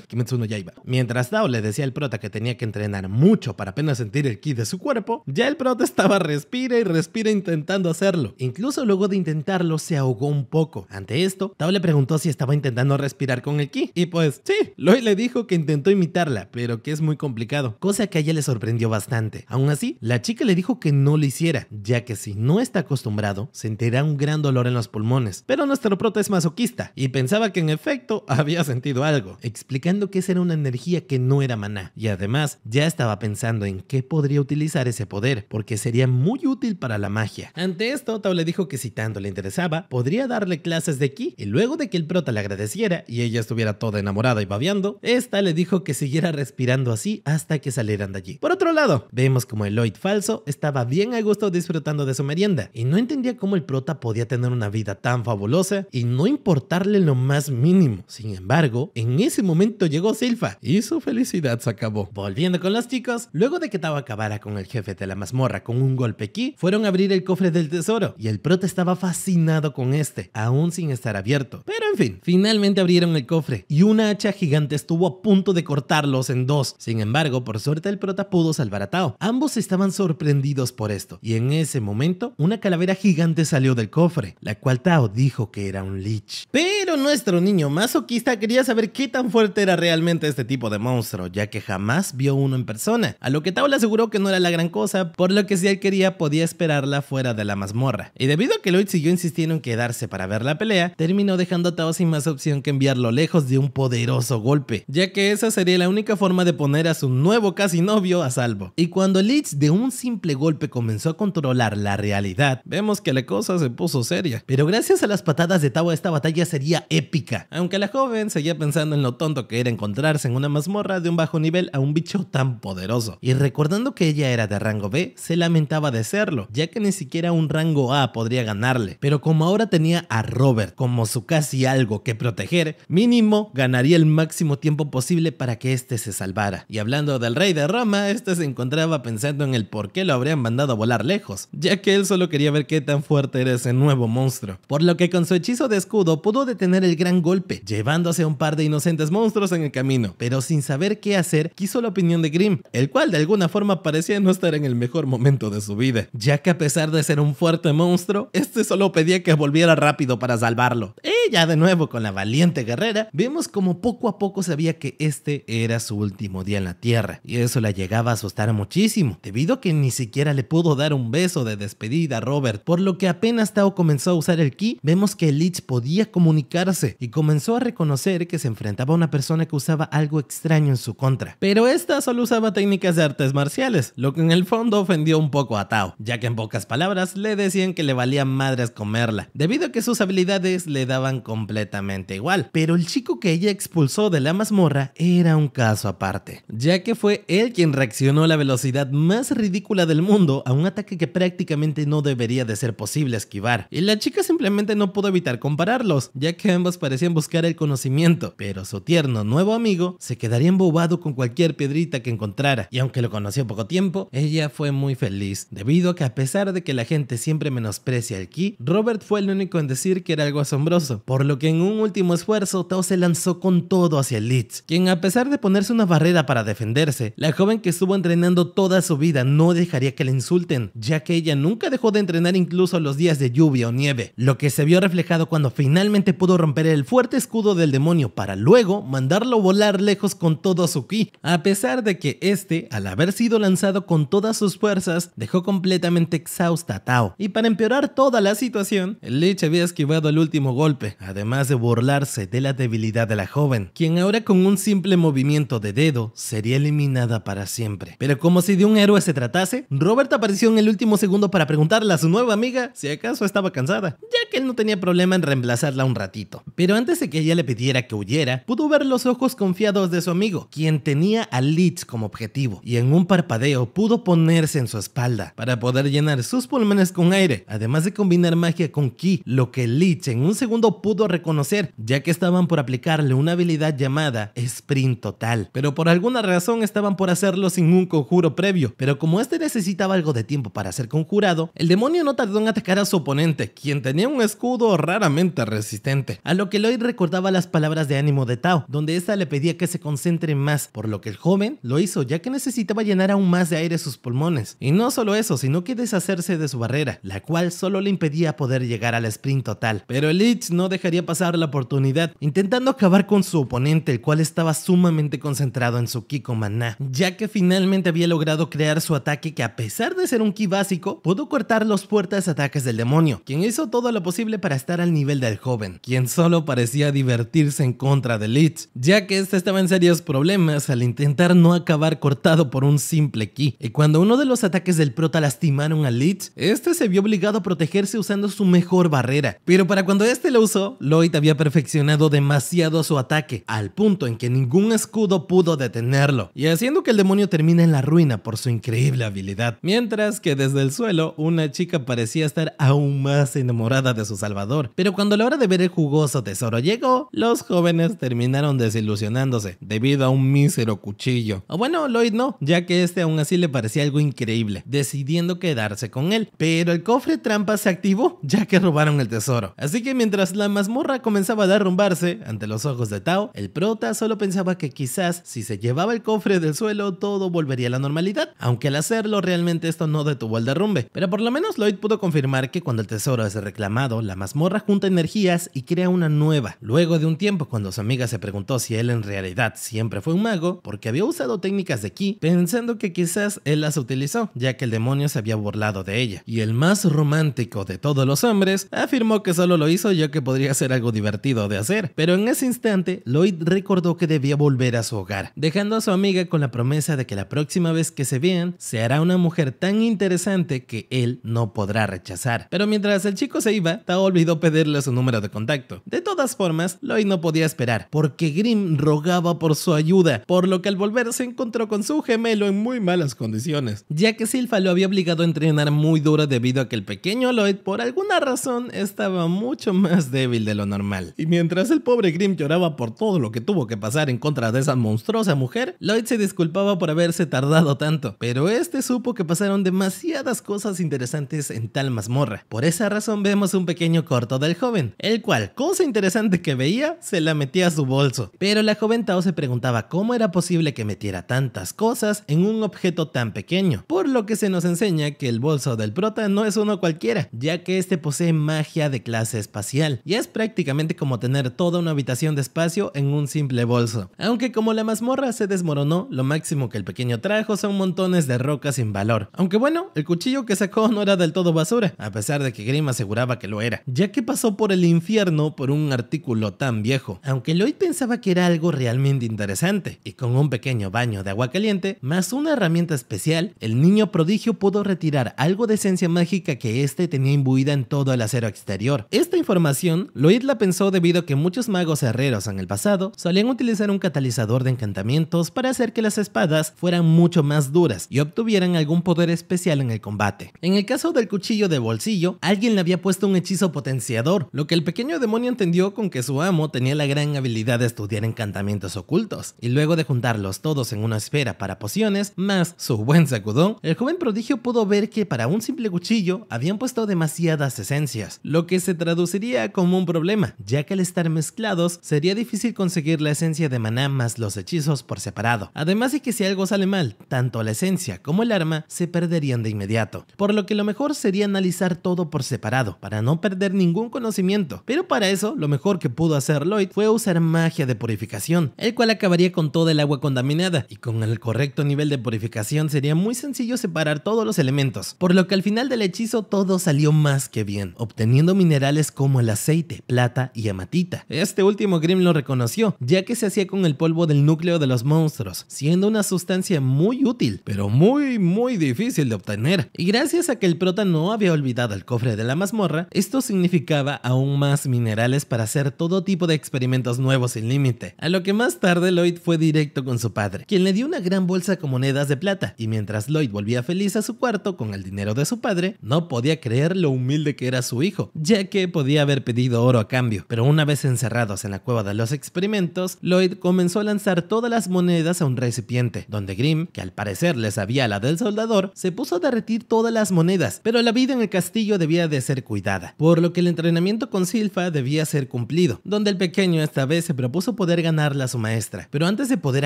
Kimetsu no Yaiba. Mientras Tao le decía al prota que tenía que entrenar mucho para apenas sentir el ki de su cuerpo, ya el prota estaba respira y respira intentando hacerlo. Incluso luego de intentarlo se ahogó un poco. Ante esto, Tao le preguntó si estaba intentando respirar con el ki, y pues sí, Lloyd le dijo que intentó imitarla, pero que es muy complicado, cosa que a ella le sorprendió bastante. Aún así, la chica le dijo que no lo hiciera, ya que si no está acostumbrado, sentirá un gran dolor en los pulmones. Pero nuestro prota es masoquista y pensaba que en efecto había sentido algo, explicando que esa era una energía que no era maná, y además ya estaba pensando en qué podría utilizar ese poder, porque sería muy útil para la magia. Ante esto, Tao le dijo que si tanto le interesaba, podría darle clases de ki, y luego de que el prota le agradeciera y ella estuviera toda enamorada y babeando, esta le dijo que siguiera respirando así hasta que salieran de allí. Por otro lado, vemos como el Lloyd falso estaba bien a gusto disfrutando de su merienda, y no entendía cómo el prota podía tener una vida tan fabulosa y no importarle lo más mínimo. Sin embargo, en ese momento llegó Silpha y su felicidad se acabó. Volviendo con los chicos, luego de que Tao acabara con el jefe de la mazmorra con un golpe ki, fueron a abrir el cofre del tesoro, y el prota estaba fascinado con este, aún sin estar abierto. Pero en fin, finalmente abrieron el cofre y una hacha gigante estuvo a punto de cortarlos en dos. Sin embargo, por suerte el prota pudo salvar a Tao. Ambos estaban sorprendidos por esto, y en ese momento una calavera gigante salió del cofre, la cual Tao dijo que era un lich. Pero nuestro niño masoquista quería saber qué tan fuerte era realmente este tipo de monstruo, ya que jamás vio uno en persona, a lo que Tao le aseguró que no era la gran cosa, por lo que si él quería podía esperarla fuera de la mazmorra. Y debido a que Lloyd siguió insistiendo en quedarse para ver la pelea, terminó dejando a Tao sin más opción que enviarlo lejos de un poderoso golpe, ya que esa sería la única forma de poner a su nuevo casi novio a salvo. Y cuando Lich de un simple golpe comenzó a controlar la realidad, vemos que la cosa se puso seria. Pero gracias a las patadas de Tao, esta batalla sería épica, aunque la joven seguía pensando en lo tonto que era encontrarse en una mazmorra de un bajo nivel a un bicho tan poderoso. Y recordando que ella era de rango B, se lamentaba de serlo, ya que ni siquiera un rango A podría ganarle. Pero como ahora tenía a Robert como su casi algo que proteger, mínimo ganaría el máximo tiempo posible para que este se salvara. Y hablando del rey de Roma, este se encontraba pensando en el por qué lo habrían mandado a volar lejos, ya que él solo quería ver qué tan fuerte era ese nuevo monstruo. Por lo que con su hechizo de escudo pudo detener el gran golpe, llevándose a un par de inocentes monstruos en el camino. Pero sin saber qué hacer, quiso la opinión de Grimm, el cual de alguna forma parecía no estar en el mejor momento de su vida, ya que a pesar de ser un fuerte monstruo, este solo pedía que volviera rápido para salvarlo. Y ya de nuevo con la valiente guerrera, vemos como poco a poco sabía que este era su último día en la tierra, y eso la llegaba a asustar muchísimo, debido a que ni siquiera le pudo dar un beso de despedida a Robert. Por lo que apenas Tao comenzó a usar el ki, vemos que el Lich podía comunicarse y comenzó a reconocer que se enfrentaba a una persona que usaba algo extraño en su contra, pero esta solo usaba técnicas de artes marciales, lo que en el fondo ofendió un poco a Tao, ya que en pocas palabras le decían que le valía madres comerla, debido a que sus habilidades le daban completamente igual. Pero el chico que ella expulsó de la mazmorra era un caso aparte, ya que fue él quien reaccionó a la velocidad más ridícula del mundo a un ataque que prácticamente no debería de ser posible esquivar, y la chica simplemente no pudo evitar compararlos, ya que ambos parecían buscar el conocimiento, pero su tierno nuevo amigo se quedaría embobado con cualquier piedrita que encontrara, y aunque lo conoció poco tiempo, ella fue muy feliz, debido a que a pesar de que la gente siempre menosprecia el ki, Robert fue el único en decir que era algo asombroso, por lo que en un último esfuerzo Tao se lanzó con todo hacia el Lich, quien a pesar de ponerse una barrera para defenderse, la joven que estuvo entrenando toda su vida no dejaría que le insulten, ya que ella nunca dejó de entrenar incluso los días de lluvia o nieve, lo que se vio reflejado cuando finalmente pudo romper el fuerte escudo del demonio para luego mandarlo volar lejos con todo su ki, a pesar de que este, al haber sido lanzado con todas sus fuerzas, dejó completamente exhausta a Tao. Y para empeorar toda la situación, el Lich había esquivado el último golpe, además de burlarse de la debilidad de la joven, quien ahora con un simple movimiento de dedo sería eliminada para siempre. Pero como si de un héroe se tratase, Robert apareció en el último segundo para preguntarle a su nueva amiga si acaso estaba cansada, ya que él no tenía problema en reemplazarla un ratito. Pero antes de que ella le pidiera que huyera, pudo ver los ojos confiados de su amigo, quien tenía a Leech como objetivo, y en un parpadeo pudo ponerse en su espalda para poder llenar sus pulmones con aire, además de combinar magia con ki, lo que Leech en un segundo pudo reconocer, ya que estaban por aplicarle una habilidad llamada Sprint Total, pero por alguna razón estaban por hacerlo sin un conjuro previo, pero como este necesitaba algo de tiempo para ser conjurado, el demonio no tardó en atacar a su oponente, quien tenía un escudo raramente resistente, a lo que Lloyd recordaba las palabras de ánimo de Tao, donde esta le pedía que se concentre más, por lo que el joven lo hizo ya que necesitaba llenar aún más de aire sus pulmones, y no solo eso, sino que deshacerse de su barrera, la cual solo le impedía poder llegar al Sprint Total, pero Leech no dejaría pasar la oportunidad, intentando acabar con su oponente, el cual estaba sumamente concentrado en su ki con maná, ya que finalmente había logrado crear su ataque que, a pesar de ser un ki básico, pudo cortar los fuertes ataques del demonio, quien hizo todo lo posible para estar al nivel del joven, quien solo parecía divertirse en contra de Leech, ya que este estaba en serios problemas al intentar no acabar cortado por un simple ki, y cuando uno de los ataques del prota lastimaron a Leech, este se vio obligado a protegerse usando su mejor barrera, pero para cuando este lo usó, Lloyd había perfeccionado demasiado su ataque, al punto en que ningún escudo pudo detenerlo, y haciendo que el demonio termine en la ruina por su increíble habilidad, mientras que desde el suelo una chica parecía estar aún más enamorada de su salvador, pero cuando la hora de ver el jugoso tesoro llegó, los jóvenes terminaron desilusionándose debido a un mísero cuchillo, o bueno, Lloyd no, ya que este aún así le parecía algo increíble, decidiendo quedarse con él, pero el cofre trampa se activó ya que robaron el tesoro, así que mientras la mazmorra comenzaba a derrumbarse ante los ojos de Tao, el prota solo pensaba que quizás si se llevaba el cofre del suelo todo volvería a la normalidad, aunque al hacerlo realmente esto no detuvo el derrumbe, pero por lo menos Lloyd pudo confirmar que cuando el tesoro es reclamado, la mazmorra junta energías y crea una nueva. Luego de un tiempo, cuando su amiga se preguntó si él en realidad siempre fue un mago, porque había usado técnicas de ki, pensando que quizás él las utilizó, ya que el demonio se había burlado de ella, y el más romántico de todos los hombres afirmó que solo lo hizo ya que podría ser algo divertido de hacer, pero en ese instante Lloyd recordó que debía volver a su hogar, dejando a su amiga con la promesa de que la próxima vez que se vean, se hará una mujer tan interesante que él no podrá rechazar. Pero mientras el chico se iba, Tao olvidó pedirle su número de contacto. De todas formas, Lloyd no podía esperar, porque Grimm rogaba por su ayuda, por lo que al volver se encontró con su gemelo en muy malas condiciones, ya que Silpha lo había obligado a entrenar muy duro debido a que el pequeño Lloyd, por alguna razón, estaba mucho más débil de lo normal. Y mientras el pobre Grimm lloraba por todo lo que tuvo que pasar en contra de esa monstruosa mujer, Lloyd se disculpaba por haberse tardado tanto, pero este supo que pasaron demasiadas cosas interesantes en tal mazmorra. Por esa razón vemos un pequeño corto del joven, el cual, cosa interesante que veía, se la metía a su bolso. Pero la joven Tao se preguntaba cómo era posible que metiera tantas cosas en un objeto tan pequeño, por lo que se nos enseña que el bolso del prota no es uno cualquiera, ya que este posee magia de clase espacial, y es prácticamente como tener toda una habitación de espacio en un simple bolso. Aunque como la mazmorra se desmoronó, lo máximo que el pequeño trajo son montones de rocas sin valor. Aunque bueno, el cuchillo que sacó no era del todo basura, a pesar de que Grimm aseguraba que lo era, ya que pasó por el infierno por un artículo tan viejo. Aunque Lloyd pensaba que era algo realmente interesante, y con un pequeño baño de agua caliente, más una herramienta especial, el niño prodigio pudo retirar algo de esencia mágica que este tenía imbuida en todo el acero exterior. Esta información, Lloyd la pensó debido a que muchos magos herreros en el pasado solían utilizar un catalizador de encantamientos para hacer que las espadas fueran mucho más duras y obtuvieran algún poder especial en el combate. En el caso del cuchillo de bolsillo, alguien le había puesto un hechizo potenciador, lo que el pequeño demonio entendió con que su amo tenía la gran habilidad de estudiar encantamientos ocultos, y luego de juntarlos todos en una esfera para pociones, más su buen sacudón, el joven prodigio pudo ver que para un simple cuchillo habían puesto demasiadas esencias, lo que se traduciría como un problema, ya que al estar mezclados sería difícil conseguir la esencia de maná más los hechizos por separado, además de que si algo sale mal, tanto la esencia como el arma se perderían de inmediato, por lo que lo mejor sería analizar todo por separado, para no perder ningún conocimiento, pero para eso lo mejor que pudo hacer Lloyd fue usar magia de purificación, el cual acabaría con toda el agua contaminada, y con el correcto nivel de purificación sería muy sencillo separar todos los elementos, por lo que al final del hechizo todo salió más que bien, obteniendo minerales como el aceite aceite, plata y hematita. Este último Grimm lo reconoció, ya que se hacía con el polvo del núcleo de los monstruos, siendo una sustancia muy útil, pero muy difícil de obtener. Y gracias a que el prota no había olvidado el cofre de la mazmorra, esto significaba aún más minerales para hacer todo tipo de experimentos nuevos sin límite. A lo que más tarde Lloyd fue directo con su padre, quien le dio una gran bolsa con monedas de plata, y mientras Lloyd volvía feliz a su cuarto con el dinero de su padre, no podía creer lo humilde que era su hijo, ya que podía haber pedido oro a cambio. Pero una vez encerrados en la cueva de los experimentos, Lloyd comenzó a lanzar todas las monedas a un recipiente, donde Grimm, que al parecer le sabía la del soldador, se puso a derretir todas las monedas, pero la vida en el castillo debía de ser cuidada, por lo que el entrenamiento con Silpha debía ser cumplido, donde el pequeño esta vez se propuso poder ganarle a su maestra, pero antes de poder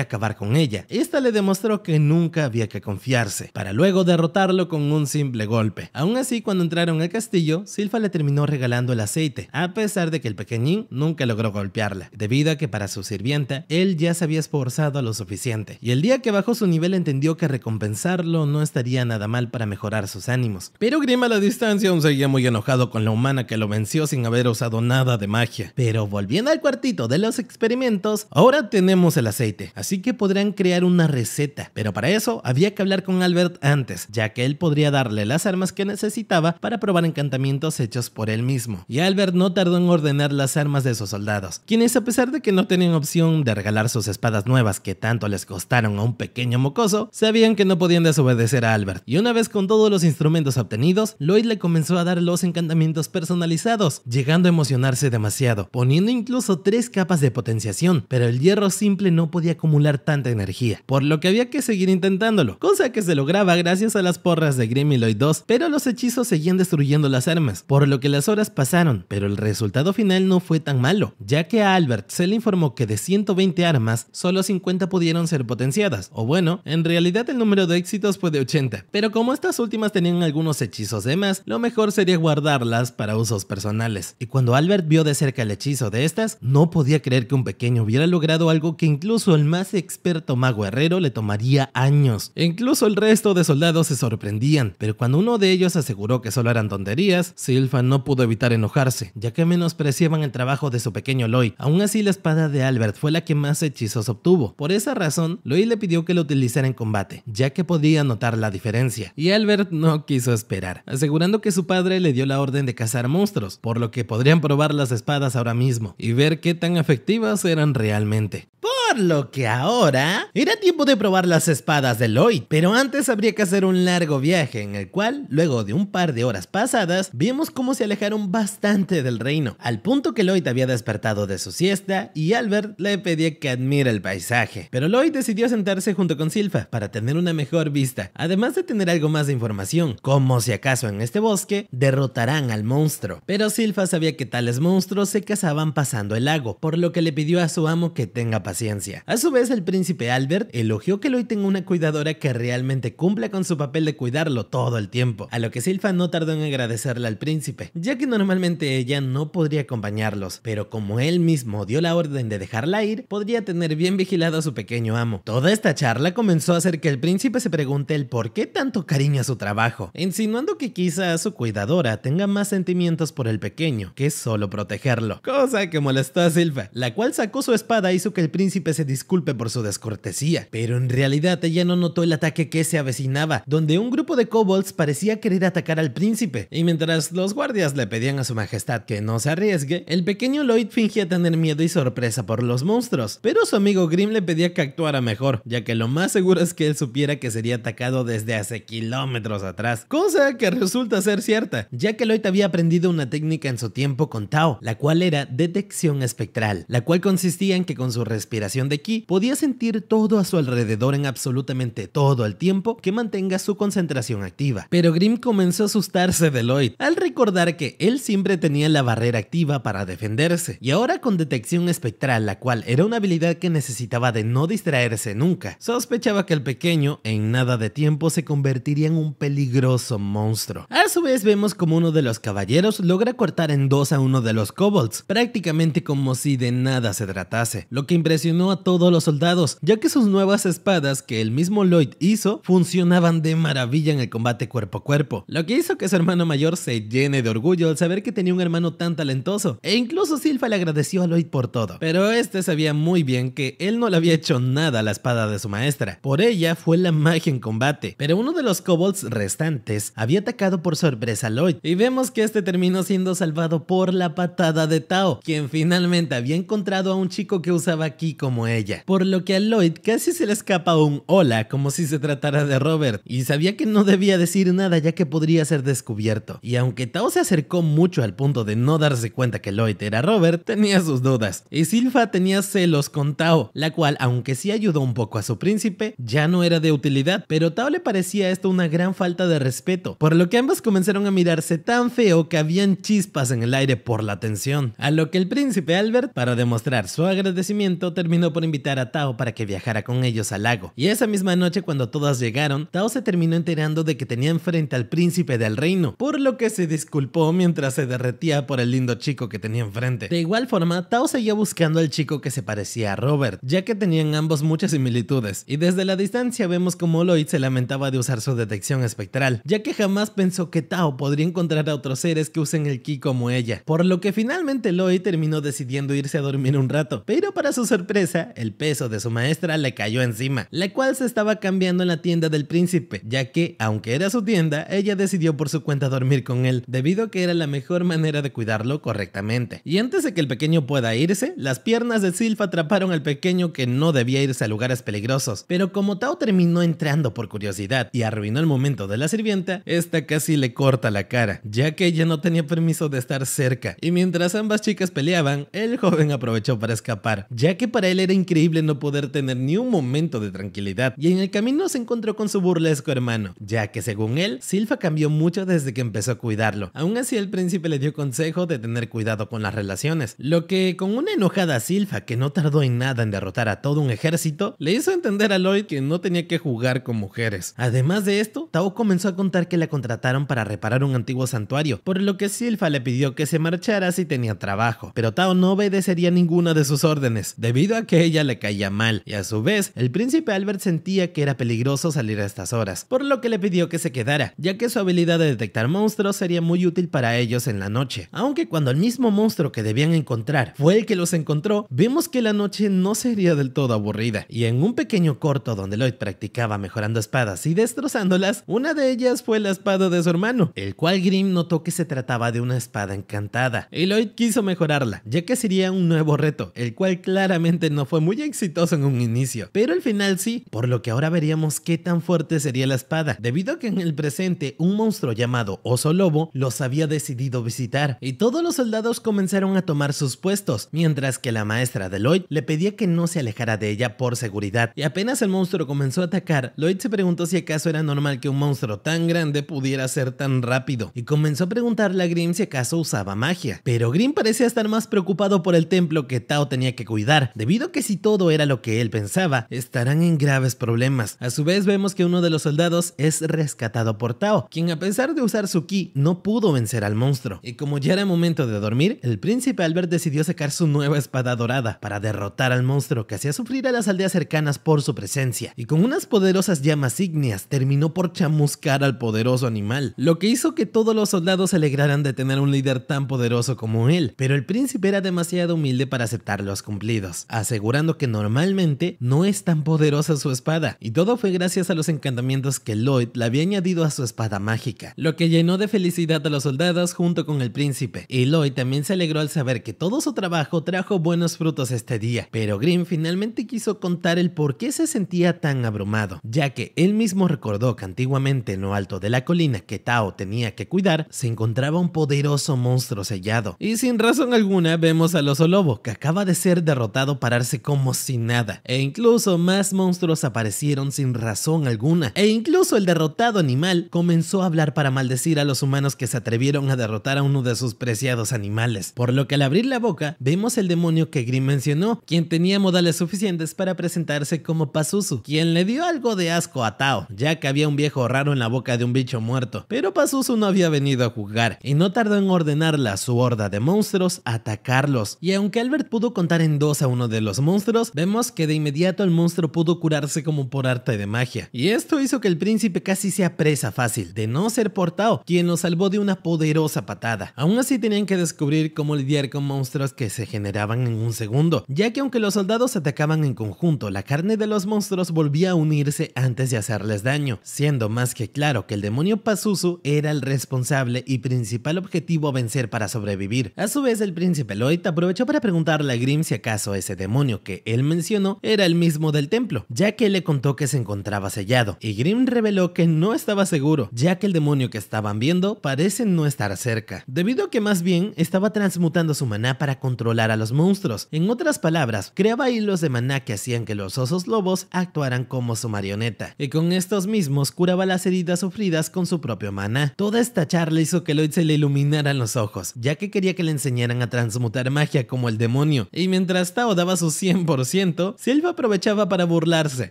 acabar con ella, esta le demostró que nunca había que confiarse, para luego derrotarlo con un simple golpe. Aún así, cuando entraron al castillo, Silpha le terminó regalando el aceite, a pesar de que el pequeñín nunca logró golpearla, debido a que para su sirvienta, él ya se había esforzado lo suficiente, y el día que bajó su nivel entendió que recompensarlo no estaría nada mal para mejorar sus ánimos. Pero Grimm a la distancia aún seguía muy enojado con la humana que lo venció sin haber usado nada de magia. Pero volviendo al cuartito de los experimentos, ahora tenemos el aceite, así que podrán crear una receta, pero para eso había que hablar con Albert antes, ya que él podría darle las armas que necesitaba para probar encantamientos hechos por él mismo. Y Albert no tardó en ordenar las armas de sus soldados, quienes a pesar de que no tenían opción de regalar sus espadas nuevas que tanto les costaron a un pequeño mocoso, sabían que no podían desobedecer a Albert. Y una vez con todos los instrumentos obtenidos, Lloyd le comenzó a dar los encantamientos personalizados, llegando a emocionarse demasiado, poniendo incluso 3 capas de potenciación, pero el hierro simple no podía acumular tanta energía, por lo que había que seguir intentándolo, cosa que se lograba gracias a las porras de Grimm y Lloyd 2, pero los hechizos seguían destruyendo las armas, por lo que las horas pasaron, pero el resultado final no fue tan malo, ya que a Albert se le informó que de 120 armas, solo 50 pudieron ser potenciadas, o bueno, en realidad el número de éxitos fue de 80, pero como estas últimas tenían algunos hechizos de más, lo mejor sería guardarlas para usos personales. Y cuando Albert vio de cerca el hechizo de estas, no podía creer que un pequeño hubiera logrado algo que incluso el más experto mago herrero le tomaría años. E incluso el resto de soldados se sorprendían, pero cuando uno de ellos aseguró que solo eran tonterías, Silpha no pudo evitar enojarse, ya que menospreciaban el trabajo de su pequeño Lloyd. Aún así, la espada de Albert fue la que más hechizos obtuvo. Por esa razón, Lloyd le pidió que lo utilizara en combate, ya que podía notar la diferencia, y Albert no quiso esperar, asegurando que su padre le dio la orden de cazar monstruos, por lo que podrían probar las espadas ahora mismo y ver qué tan efectivas eran realmente. Por lo que ahora era tiempo de probar las espadas de Lloyd, pero antes habría que hacer un largo viaje en el cual, luego de un par de horas pasadas, vimos cómo se alejaron bastante del reino, al punto que Lloyd había despertado de su siesta y Albert le pedía que admire el paisaje. Pero Lloyd decidió sentarse junto con Silpha para tener una mejor vista, además de tener algo más de información, como si acaso en este bosque derrotarán al monstruo. Pero Silpha sabía que tales monstruos se cazaban pasando el lago, por lo que le pidió a su amo que tenga paciencia. A su vez, el príncipe Albert elogió que Lloyd tenga una cuidadora que realmente cumpla con su papel de cuidarlo todo el tiempo, a lo que Silpha no tardó en agradecerle al príncipe, ya que normalmente ella no podría acompañarlos, pero como él mismo dio la orden de dejarla ir, podría tener bien vigilado a su pequeño amo. Toda esta charla comenzó a hacer que el príncipe se pregunte el por qué tanto cariño a su trabajo, insinuando que quizá su cuidadora tenga más sentimientos por el pequeño que solo protegerlo, cosa que molestó a Silpha, la cual sacó su espada e hizo que el príncipe se disculpe por su descortesía, pero en realidad ella no notó el ataque que se avecinaba, donde un grupo de kobolds parecía querer atacar al príncipe, y mientras los guardias le pedían a su majestad que no se arriesgue, el pequeño Lloyd fingía tener miedo y sorpresa por los monstruos, pero su amigo Grimm le pedía que actuara mejor, ya que lo más seguro es que él supiera que sería atacado desde hace kilómetros atrás, cosa que resulta ser cierta, ya que Lloyd había aprendido una técnica en su tiempo con Tao, la cual era detección espectral, la cual consistía en que con su respiración de ki podía sentir todo a su alrededor en absolutamente todo el tiempo que mantenga su concentración activa. Pero Grimm comenzó a asustarse de Lloyd al recordar que él siempre tenía la barrera activa para defenderse, y ahora con detección espectral, la cual era una habilidad que necesitaba de no distraerse nunca, sospechaba que el pequeño en nada de tiempo se convertiría en un peligroso monstruo. A su vez vemos como uno de los caballeros logra cortar en dos a uno de los kobolds, prácticamente como si de nada se tratase, lo que impresionó impresionó a todos los soldados, ya que sus nuevas espadas que el mismo Lloyd hizo funcionaban de maravilla en el combate cuerpo a cuerpo, lo que hizo que su hermano mayor se llene de orgullo al saber que tenía un hermano tan talentoso, e incluso Silpha le agradeció a Lloyd por todo, pero este sabía muy bien que él no le había hecho nada a la espada de su maestra, por ella fue la magia en combate, pero uno de los kobolds restantes había atacado por sorpresa a Lloyd, y vemos que este terminó siendo salvado por la patada de Tao, quien finalmente había encontrado a un chico que usaba ki como ella, por lo que a Lloyd casi se le escapa un hola como si se tratara de Robert, y sabía que no debía decir nada ya que podría ser descubierto, y aunque Tao se acercó mucho al punto de no darse cuenta que Lloyd era Robert, tenía sus dudas, y Silpha tenía celos con Tao, la cual aunque sí ayudó un poco a su príncipe, ya no era de utilidad, pero Tao le parecía esto una gran falta de respeto, por lo que ambos comenzaron a mirarse tan feo que habían chispas en el aire por la tensión, a lo que el príncipe Albert, para demostrar su agradecimiento, terminó por invitar a Tao para que viajara con ellos al lago, y esa misma noche cuando todas llegaron, Tao se terminó enterando de que tenía enfrente al príncipe del reino, por lo que se disculpó mientras se derretía por el lindo chico que tenía enfrente. De igual forma, Tao seguía buscando al chico que se parecía a Robert, ya que tenían ambos muchas similitudes, y desde la distancia vemos como Lloyd se lamentaba de usar su detección espectral, ya que jamás pensó que Tao podría encontrar a otros seres que usen el ki como ella, por lo que finalmente Lloyd terminó decidiendo irse a dormir un rato, pero para su sorpresa, el peso de su maestra le cayó encima, la cual se estaba cambiando en la tienda del príncipe, ya que, aunque era su tienda, ella decidió por su cuenta dormir con él, debido a que era la mejor manera de cuidarlo correctamente. Y antes de que el pequeño pueda irse, las piernas de Silpha atraparon al pequeño que no debía irse a lugares peligrosos, pero como Tao terminó entrando por curiosidad y arruinó el momento de la sirvienta, esta casi le corta la cara, ya que ella no tenía permiso de estar cerca, y mientras ambas chicas peleaban, el joven aprovechó para escapar, ya que para él era increíble no poder tener ni un momento de tranquilidad, y en el camino se encontró con su burlesco hermano, ya que según él, Silpha cambió mucho desde que empezó a cuidarlo. Aún así, el príncipe le dio consejo de tener cuidado con las relaciones, lo que con una enojada Silpha que no tardó en nada en derrotar a todo un ejército, le hizo entender a Lloyd que no tenía que jugar con mujeres. Además de esto, Tao comenzó a contar que la contrataron para reparar un antiguo santuario, por lo que Silpha le pidió que se marchara si tenía trabajo, pero Tao no obedecería ninguna de sus órdenes, debido a que ella le caía mal, y a su vez, el príncipe Albert sentía que era peligroso salir a estas horas, por lo que le pidió que se quedara, ya que su habilidad de detectar monstruos sería muy útil para ellos en la noche. Aunque cuando el mismo monstruo que debían encontrar fue el que los encontró, vemos que la noche no sería del todo aburrida, y en un pequeño corto donde Lloyd practicaba mejorando espadas y destrozándolas, una de ellas fue la espada de su hermano, el cual Grimm notó que se trataba de una espada encantada, y Lloyd quiso mejorarla, ya que sería un nuevo reto, el cual claramente no fue muy exitoso en un inicio, pero al final sí, por lo que ahora veríamos qué tan fuerte sería la espada, debido a que en el presente un monstruo llamado Oso Lobo los había decidido visitar, y todos los soldados comenzaron a tomar sus puestos, mientras que la maestra de Lloyd le pedía que no se alejara de ella por seguridad, y apenas el monstruo comenzó a atacar, Lloyd se preguntó si acaso era normal que un monstruo tan grande pudiera ser tan rápido, y comenzó a preguntarle a Grimm si acaso usaba magia, pero Grimm parecía estar más preocupado por el templo que Tao tenía que cuidar, debido a que si todo era lo que él pensaba, estarán en graves problemas. A su vez vemos que uno de los soldados es rescatado por Tao, quien a pesar de usar su ki, no pudo vencer al monstruo, y como ya era momento de dormir, el príncipe Albert decidió sacar su nueva espada dorada para derrotar al monstruo que hacía sufrir a las aldeas cercanas por su presencia, y con unas poderosas llamas ígneas terminó por chamuscar al poderoso animal, lo que hizo que todos los soldados se alegraran de tener un líder tan poderoso como él, pero el príncipe era demasiado humilde para aceptar los cumplidos, asegurando que normalmente no es tan poderosa su espada, y todo fue gracias a los encantamientos que Lloyd le había añadido a su espada mágica, lo que llenó de felicidad a los soldados junto con el príncipe, y Lloyd también se alegró al saber que todo su trabajo trajo buenos frutos este día, pero Grimm finalmente quiso contar el por qué se sentía tan abrumado, ya que él mismo recordó que antiguamente en lo alto de la colina que Tao tenía que cuidar se encontraba un poderoso monstruo sellado, y sin razón alguna vemos al Oso Lobo que acaba de ser derrotado pararse como si nada, e incluso más monstruos aparecieron sin razón alguna, e incluso el derrotado animal comenzó a hablar para maldecir a los humanos que se atrevieron a derrotar a uno de sus preciados animales, por lo que al abrir la boca vemos el demonio que Grimm mencionó, quien tenía modales suficientes para presentarse como Pazuzu, quien le dio algo de asco a Tao, ya que había un viejo raro en la boca de un bicho muerto, pero Pazuzu no había venido a jugar, y no tardó en ordenarle a su horda de monstruos a atacarlos, y aunque Albert pudo contar en dos a uno de los los monstruos, vemos que de inmediato el monstruo pudo curarse como por arte de magia. Y esto hizo que el príncipe casi sea presa fácil, de no ser por Tao, quien lo salvó de una poderosa patada. Aún así tenían que descubrir cómo lidiar con monstruos que se generaban en un segundo, ya que aunque los soldados atacaban en conjunto, la carne de los monstruos volvía a unirse antes de hacerles daño, siendo más que claro que el demonio Pazuzu era el responsable y principal objetivo a vencer para sobrevivir. A su vez, el príncipe Lloyd aprovechó para preguntarle a Grimm si acaso ese demonio que él mencionó era el mismo del templo, ya que él le contó que se encontraba sellado, y Grimm reveló que no estaba seguro, ya que el demonio que estaban viendo parece no estar cerca, debido a que más bien estaba transmutando su maná para controlar a los monstruos. En otras palabras, creaba hilos de maná que hacían que los osos lobos actuaran como su marioneta, y con estos mismos curaba las heridas sufridas con su propio maná. Toda esta charla hizo que Lloyd se le iluminaran los ojos, ya que quería que le enseñaran a transmutar magia como el demonio, y mientras Tao daba su 100%, Sylph aprovechaba para burlarse,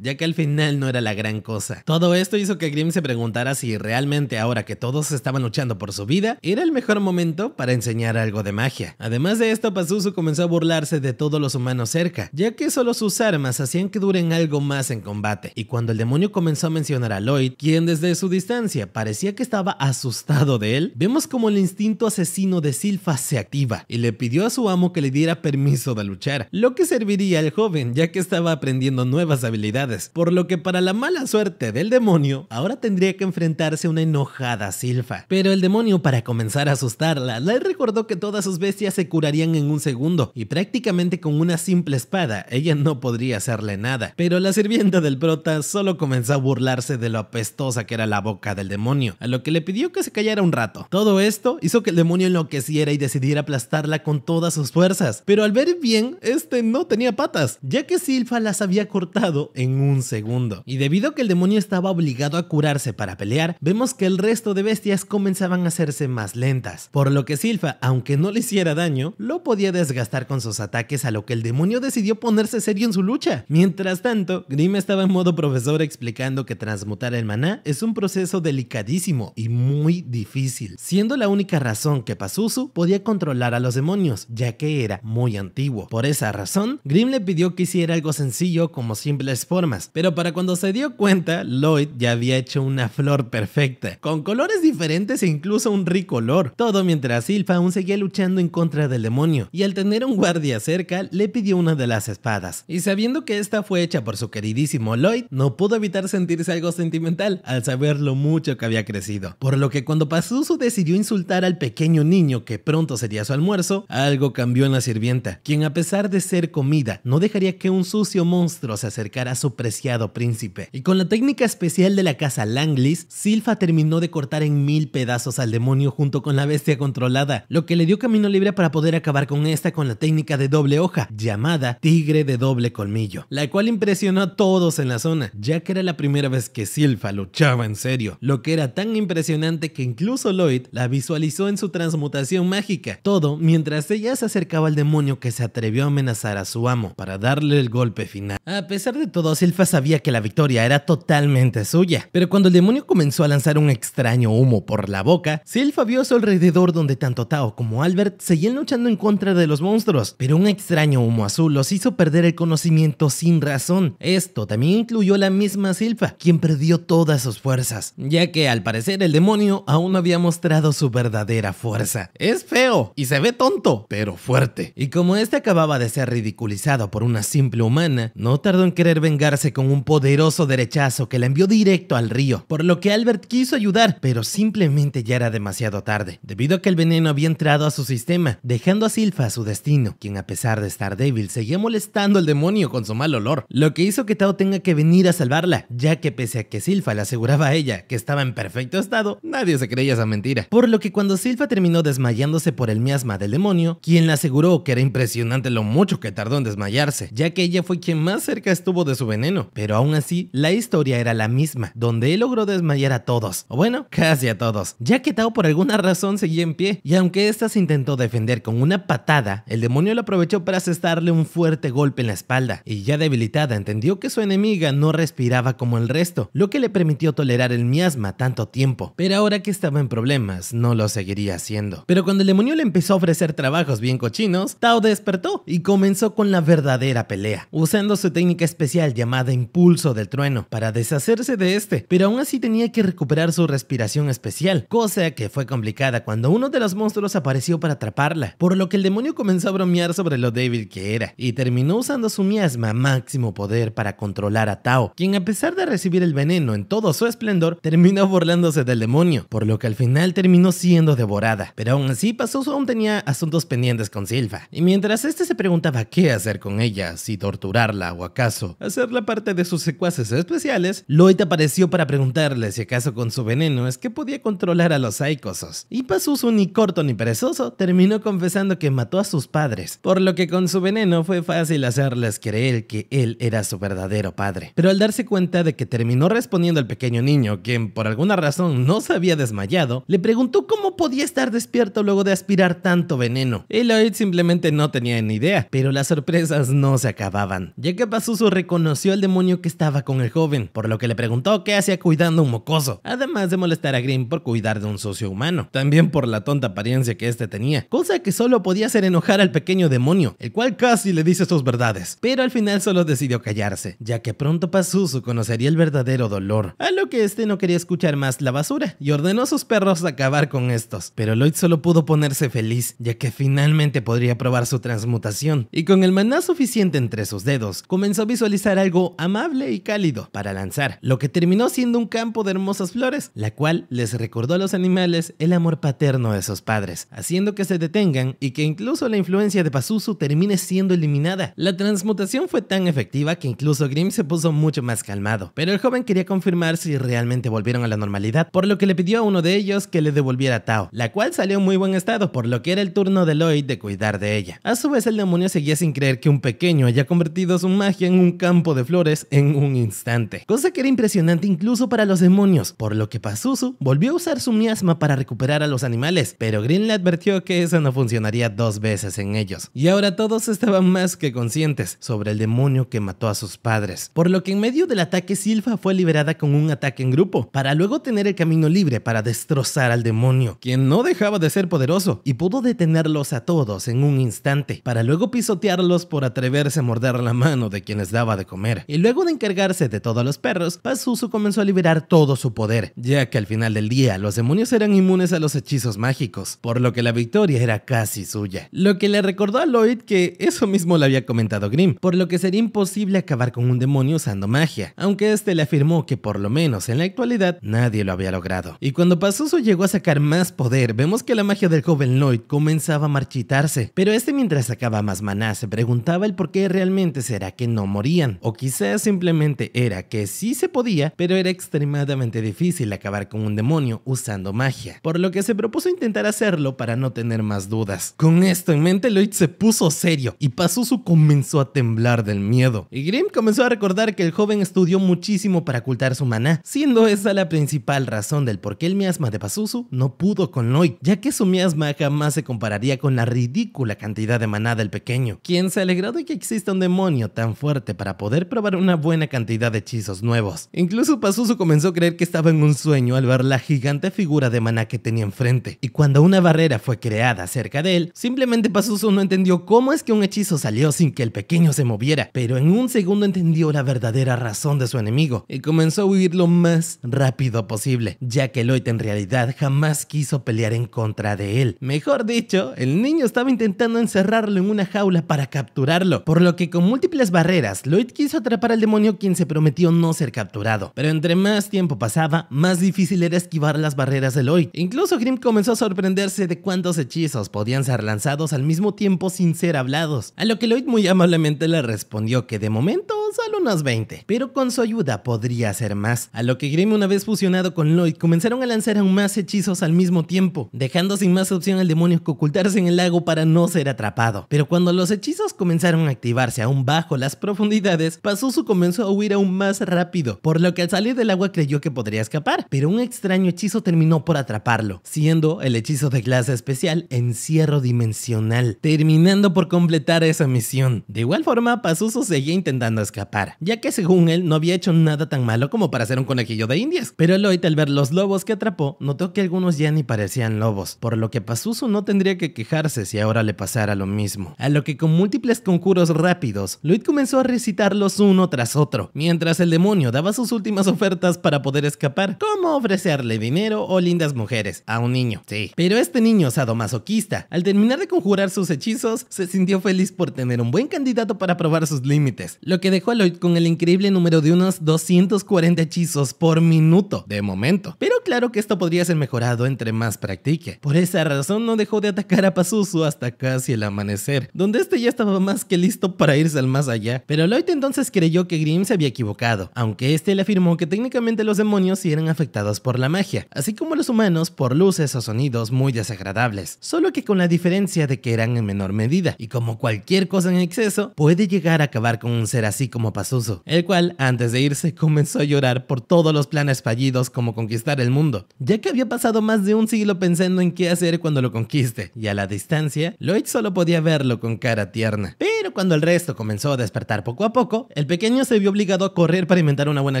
ya que al final no era la gran cosa. Todo esto hizo que Grimm se preguntara si realmente ahora que todos estaban luchando por su vida, era el mejor momento para enseñar algo de magia. Además de esto, Pazuzu comenzó a burlarse de todos los humanos cerca, ya que solo sus armas hacían que duren algo más en combate, y cuando el demonio comenzó a mencionar a Lloyd, quien desde su distancia parecía que estaba asustado de él, vemos como el instinto asesino de Sylph se activa, y le pidió a su amo que le diera permiso de luchar, lo que serviría al joven ya que estaba aprendiendo nuevas habilidades, por lo que para la mala suerte del demonio, ahora tendría que enfrentarse a una enojada Sylph. Pero el demonio, para comenzar a asustarla, le recordó que todas sus bestias se curarían en un segundo, y prácticamente con una simple espada, ella no podría hacerle nada. Pero la sirvienta del prota solo comenzó a burlarse de lo apestosa que era la boca del demonio, a lo que le pidió que se callara un rato. Todo esto hizo que el demonio enloqueciera y decidiera aplastarla con todas sus fuerzas, pero al ver bien, este no tenía patas, ya que Sylph las había cortado en un segundo. Y debido a que el demonio estaba obligado a curarse para pelear, vemos que el resto de bestias comenzaban a hacerse más lentas, por lo que Sylph, aunque no le hiciera daño, lo podía desgastar con sus ataques, a lo que el demonio decidió ponerse serio en su lucha. Mientras tanto, Grimm estaba en modo profesor explicando que transmutar el maná es un proceso delicadísimo y muy difícil, siendo la única razón que Pazuzu podía controlar a los demonios, ya que era muy antiguo. Por esa razón, Grimm le pidió que hiciera algo sencillo como simples formas, pero para cuando se dio cuenta, Lloyd ya había hecho una flor perfecta, con colores diferentes e incluso un rico olor, todo mientras Sylph aún seguía luchando en contra del demonio, y al tener un guardia cerca, le pidió una de las espadas, y sabiendo que esta fue hecha por su queridísimo Lloyd, no pudo evitar sentirse algo sentimental al saber lo mucho que había crecido, por lo que cuando Pazuzu decidió insultar al pequeño niño que pronto sería su almuerzo, algo cambió en la sirvienta, quien a pesar de ser comida, no dejaría que un sucio monstruo se acercara a su preciado príncipe, y con la técnica especial de la casa Langlis, Sylph terminó de cortar en 1000 pedazos al demonio junto con la bestia controlada, lo que le dio camino libre para poder acabar con esta con la técnica de doble hoja, llamada tigre de doble colmillo, la cual impresionó a todos en la zona, ya que era la primera vez que Sylph luchaba en serio, lo que era tan impresionante que incluso Lloyd la visualizó en su transmutación mágica, todo mientras ella se acercaba al demonio que se atrevió a amenazar a su amo para darle el golpe final. A pesar de todo, Sylph sabía que la victoria era totalmente suya, pero cuando el demonio comenzó a lanzar un extraño humo por la boca, Sylph vio a su alrededor donde tanto Tao como Albert seguían luchando en contra de los monstruos, pero un extraño humo azul los hizo perder el conocimiento sin razón. Esto también incluyó a la misma Sylph, quien perdió todas sus fuerzas, ya que al parecer el demonio aún no había mostrado su verdadera fuerza. Es feo y se ve tonto, pero fuerte. Y como este acababa de ser ridiculizado por una simple humana, no tardó en querer vengarse con un poderoso derechazo que la envió directo al río, por lo que Albert quiso ayudar, pero simplemente ya era demasiado tarde, debido a que el veneno había entrado a su sistema, dejando a Sylph a su destino, quien a pesar de estar débil seguía molestando al demonio con su mal olor, lo que hizo que Tao tenga que venir a salvarla, ya que pese a que Sylph le aseguraba a ella que estaba en perfecto estado, nadie se creía esa mentira, por lo que cuando Sylph terminó desmayándose por el miasma del demonio, quien le aseguró que era impresionante lo mucho que tardó en desmayarse, ya que ella fue quien más cerca estuvo de su veneno, pero aún así la historia era la misma, donde él logró desmayar a todos, o bueno, casi a todos, ya que Tao por alguna razón seguía en pie, y aunque ésta se intentó defender con una patada, el demonio lo aprovechó para asestarle un fuerte golpe en la espalda, y ya debilitada entendió que su enemiga no respiraba como el resto, lo que le permitió tolerar el miasma tanto tiempo, pero ahora que estaba en problemas, no lo seguiría haciendo. Pero cuando el demonio le empezó a ofrecer trabajos bien cochinos, Tao despertó y comenzó con la verdadera pelea, usando su técnica especial llamada Impulso del Trueno para deshacerse de este, pero aún así tenía que recuperar su respiración especial, cosa que fue complicada cuando uno de los monstruos apareció para atraparla, por lo que el demonio comenzó a bromear sobre lo débil que era, y terminó usando su miasma a máximo poder para controlar a Tao, quien a pesar de recibir el veneno en todo su esplendor, terminó burlándose del demonio, por lo que al final terminó siendo devorada, pero aún así Pazuzu aún tenía asuntos pendientes con Sylpha, y mientras este se preguntaba qué hacer con ella, si torturarla o acaso hacerla parte de sus secuaces especiales, Lloyd apareció para preguntarle si acaso con su veneno es que podía controlar a los Psychosos, y Pazuzu, ni corto ni perezoso, terminó confesando que mató a sus padres, por lo que con su veneno fue fácil hacerles creer que él era su verdadero padre. Pero al darse cuenta de que terminó respondiendo al pequeño niño, quien por alguna razón no se había desmayado, le preguntó cómo podía estar despierto luego de aspirar tanto veneno. Y Lloyd simplemente no tenía ni idea, pero las sorpresas no se acababan, ya que Pazuzu reconoció al demonio que estaba con el joven, por lo que le preguntó qué hacía cuidando a un mocoso, además de molestar a Grimm por cuidar de un socio humano, también por la tonta apariencia que este tenía, cosa que solo podía hacer enojar al pequeño demonio, el cual casi le dice sus verdades, pero al final solo decidió callarse, ya que pronto Pazuzu conocería el verdadero dolor, a lo que este no quería escuchar más la basura y ordenó a sus perros acabar con estos, pero Lloyd solo pudo ponerse feliz, ya que finalmente podría probar su transmutación, y con el maná suficiente entre sus dedos, comenzó a visualizar algo amable y cálido para lanzar, lo que terminó siendo un campo de hermosas flores, la cual les recordó a los animales el amor paterno de sus padres, haciendo que se detengan y que incluso la influencia de Pazuzu termine siendo eliminada. La transmutación fue tan efectiva que incluso Grimm se puso mucho más calmado, pero el joven quería confirmar si realmente volvieron a la normalidad, por lo que le pidió a uno de ellos que le devolviera a Tao, la cual salió en muy buen estado, por lo que era el turno de Lloyd de cuidar de ella. A su vez, el demonio seguía sin creer que un pequeño haya convertido su magia en un campo de flores en un instante, cosa que era impresionante incluso para los demonios, por lo que Pazuzu volvió a usar su miasma para recuperar a los animales, pero Grimm le advirtió que eso no funcionaría dos veces en ellos, y ahora todos estaban más que conscientes sobre el demonio que mató a sus padres, por lo que en medio del ataque Sylpha fue liberada con un ataque en grupo, para luego tener el camino libre para destrozar al demonio, quien no dejaba de ser poderoso, y pudo detenerlos a todos en un instante, para luego pisotearlos por atreverse a morder la mano de quienes daba de comer, y luego de encargarse de todos los perros, Pazuzu comenzó a liberar todo su poder, ya que al final del día los demonios eran inmunes a los hechizos mágicos, por lo que la victoria era casi suya, lo que le recordó a Lloyd que eso mismo le había comentado Grimm, por lo que sería imposible acabar con un demonio usando magia, aunque este le afirmó que por lo menos en la actualidad nadie lo había logrado. Y cuando Pazuzu llegó a sacar más poder, vemos que la magia del joven Lloyd comenzaba a marchitarse, pero este, mientras sacaba más maná, se preguntaba el por qué realmente será que no morían, o quizás simplemente era que sí se podía, pero era extremadamente difícil acabar con un demonio usando magia, por lo que se propuso intentar hacerlo para no tener más dudas. Con esto en mente, Lloyd se puso serio y Pazuzu comenzó a temblar del miedo, y Grimm comenzó a recordar que el joven estudió muchísimo para ocultar su maná, siendo esa la principal razón del por qué el miasma de Pazuzu no pudo con Lloyd, ya que su miasma jamás se compararía con la ridícula cantidad de maná del pequeño, quien se alegró de que exista un demonio tan fuerte para poder probar una buena cantidad de hechizos nuevos. Incluso Pazuzu comenzó a creer que estaba en un sueño al ver la gigante figura de maná que tenía enfrente, y cuando una barrera fue creada cerca de él, simplemente Pazuzu no entendió cómo es que un hechizo salió sin que el pequeño se moviera, pero en un segundo entendió la verdadera razón de su enemigo y comenzó a huir lo más rápido posible, ya que Lloyd en realidad jamás quiso pelear en contra de él. Mejor dicho, el niño estaba intentando encerrarlo en una jaula para capturarlo, por lo que con múltiples barreras, Lloyd quiso atrapar al demonio, quien se prometió no ser capturado, pero entre más tiempo pasaba, más difícil era esquivar las barreras de Lloyd. Incluso Grimm comenzó a sorprenderse de cuántos hechizos podían ser lanzados al mismo tiempo sin ser hablados, a lo que Lloyd muy amablemente le respondió que de momento solo unos 20, pero con su ayuda podría hacer más, a lo que Grimm, una vez fusionado con Lloyd, comenzaron a lanzar aún más hechizos al mismo tiempo, dejando sin más opción al demonio que ocultarse en el lago para no ser atrapado. Pero cuando los hechizos comenzaron a activarse aún bajo las profundidades, Pazuzu comenzó a huir aún más rápido, por lo que al salir del agua creyó que podría escapar, pero un extraño hechizo terminó por atraparlo, siendo el hechizo de clase especial Encierro Dimensional, terminando por completar esa misión. De igual forma, Pazuzu seguía intentando escapar, escapar, ya que según él no había hecho nada tan malo como para ser un conejillo de indias. Pero Lloyd, al ver los lobos que atrapó, notó que algunos ya ni parecían lobos, por lo que Pazuzu no tendría que quejarse si ahora le pasara lo mismo. A lo que con múltiples conjuros rápidos, Lloyd comenzó a recitarlos uno tras otro, mientras el demonio daba sus últimas ofertas para poder escapar, como ofrecerle dinero o lindas mujeres a un niño. Sí, pero este niño sadomasoquista, al terminar de conjurar sus hechizos, se sintió feliz por tener un buen candidato para probar sus límites, lo que dejó a Lloyd con el increíble número de unos 240 hechizos por minuto, de momento. Pero claro que esto podría ser mejorado entre más practique. Por esa razón no dejó de atacar a Pazuzu hasta casi el amanecer, donde este ya estaba más que listo para irse al más allá. Pero Lloyd entonces creyó que Grimm se había equivocado, aunque este le afirmó que técnicamente los demonios sí eran afectados por la magia, así como los humanos por luces o sonidos muy desagradables, solo que con la diferencia de que eran en menor medida, y como cualquier cosa en exceso, puede llegar a acabar con un ser así como Pazuzu, el cual antes de irse comenzó a llorar por todos los planes fallidos como conquistar el mundo, ya que había pasado más de un siglo pensando en qué hacer cuando lo conquiste, y a la distancia, Lloyd solo podía verlo con cara tierna. Pero cuando el resto comenzó a despertar poco a poco, el pequeño se vio obligado a correr para inventar una buena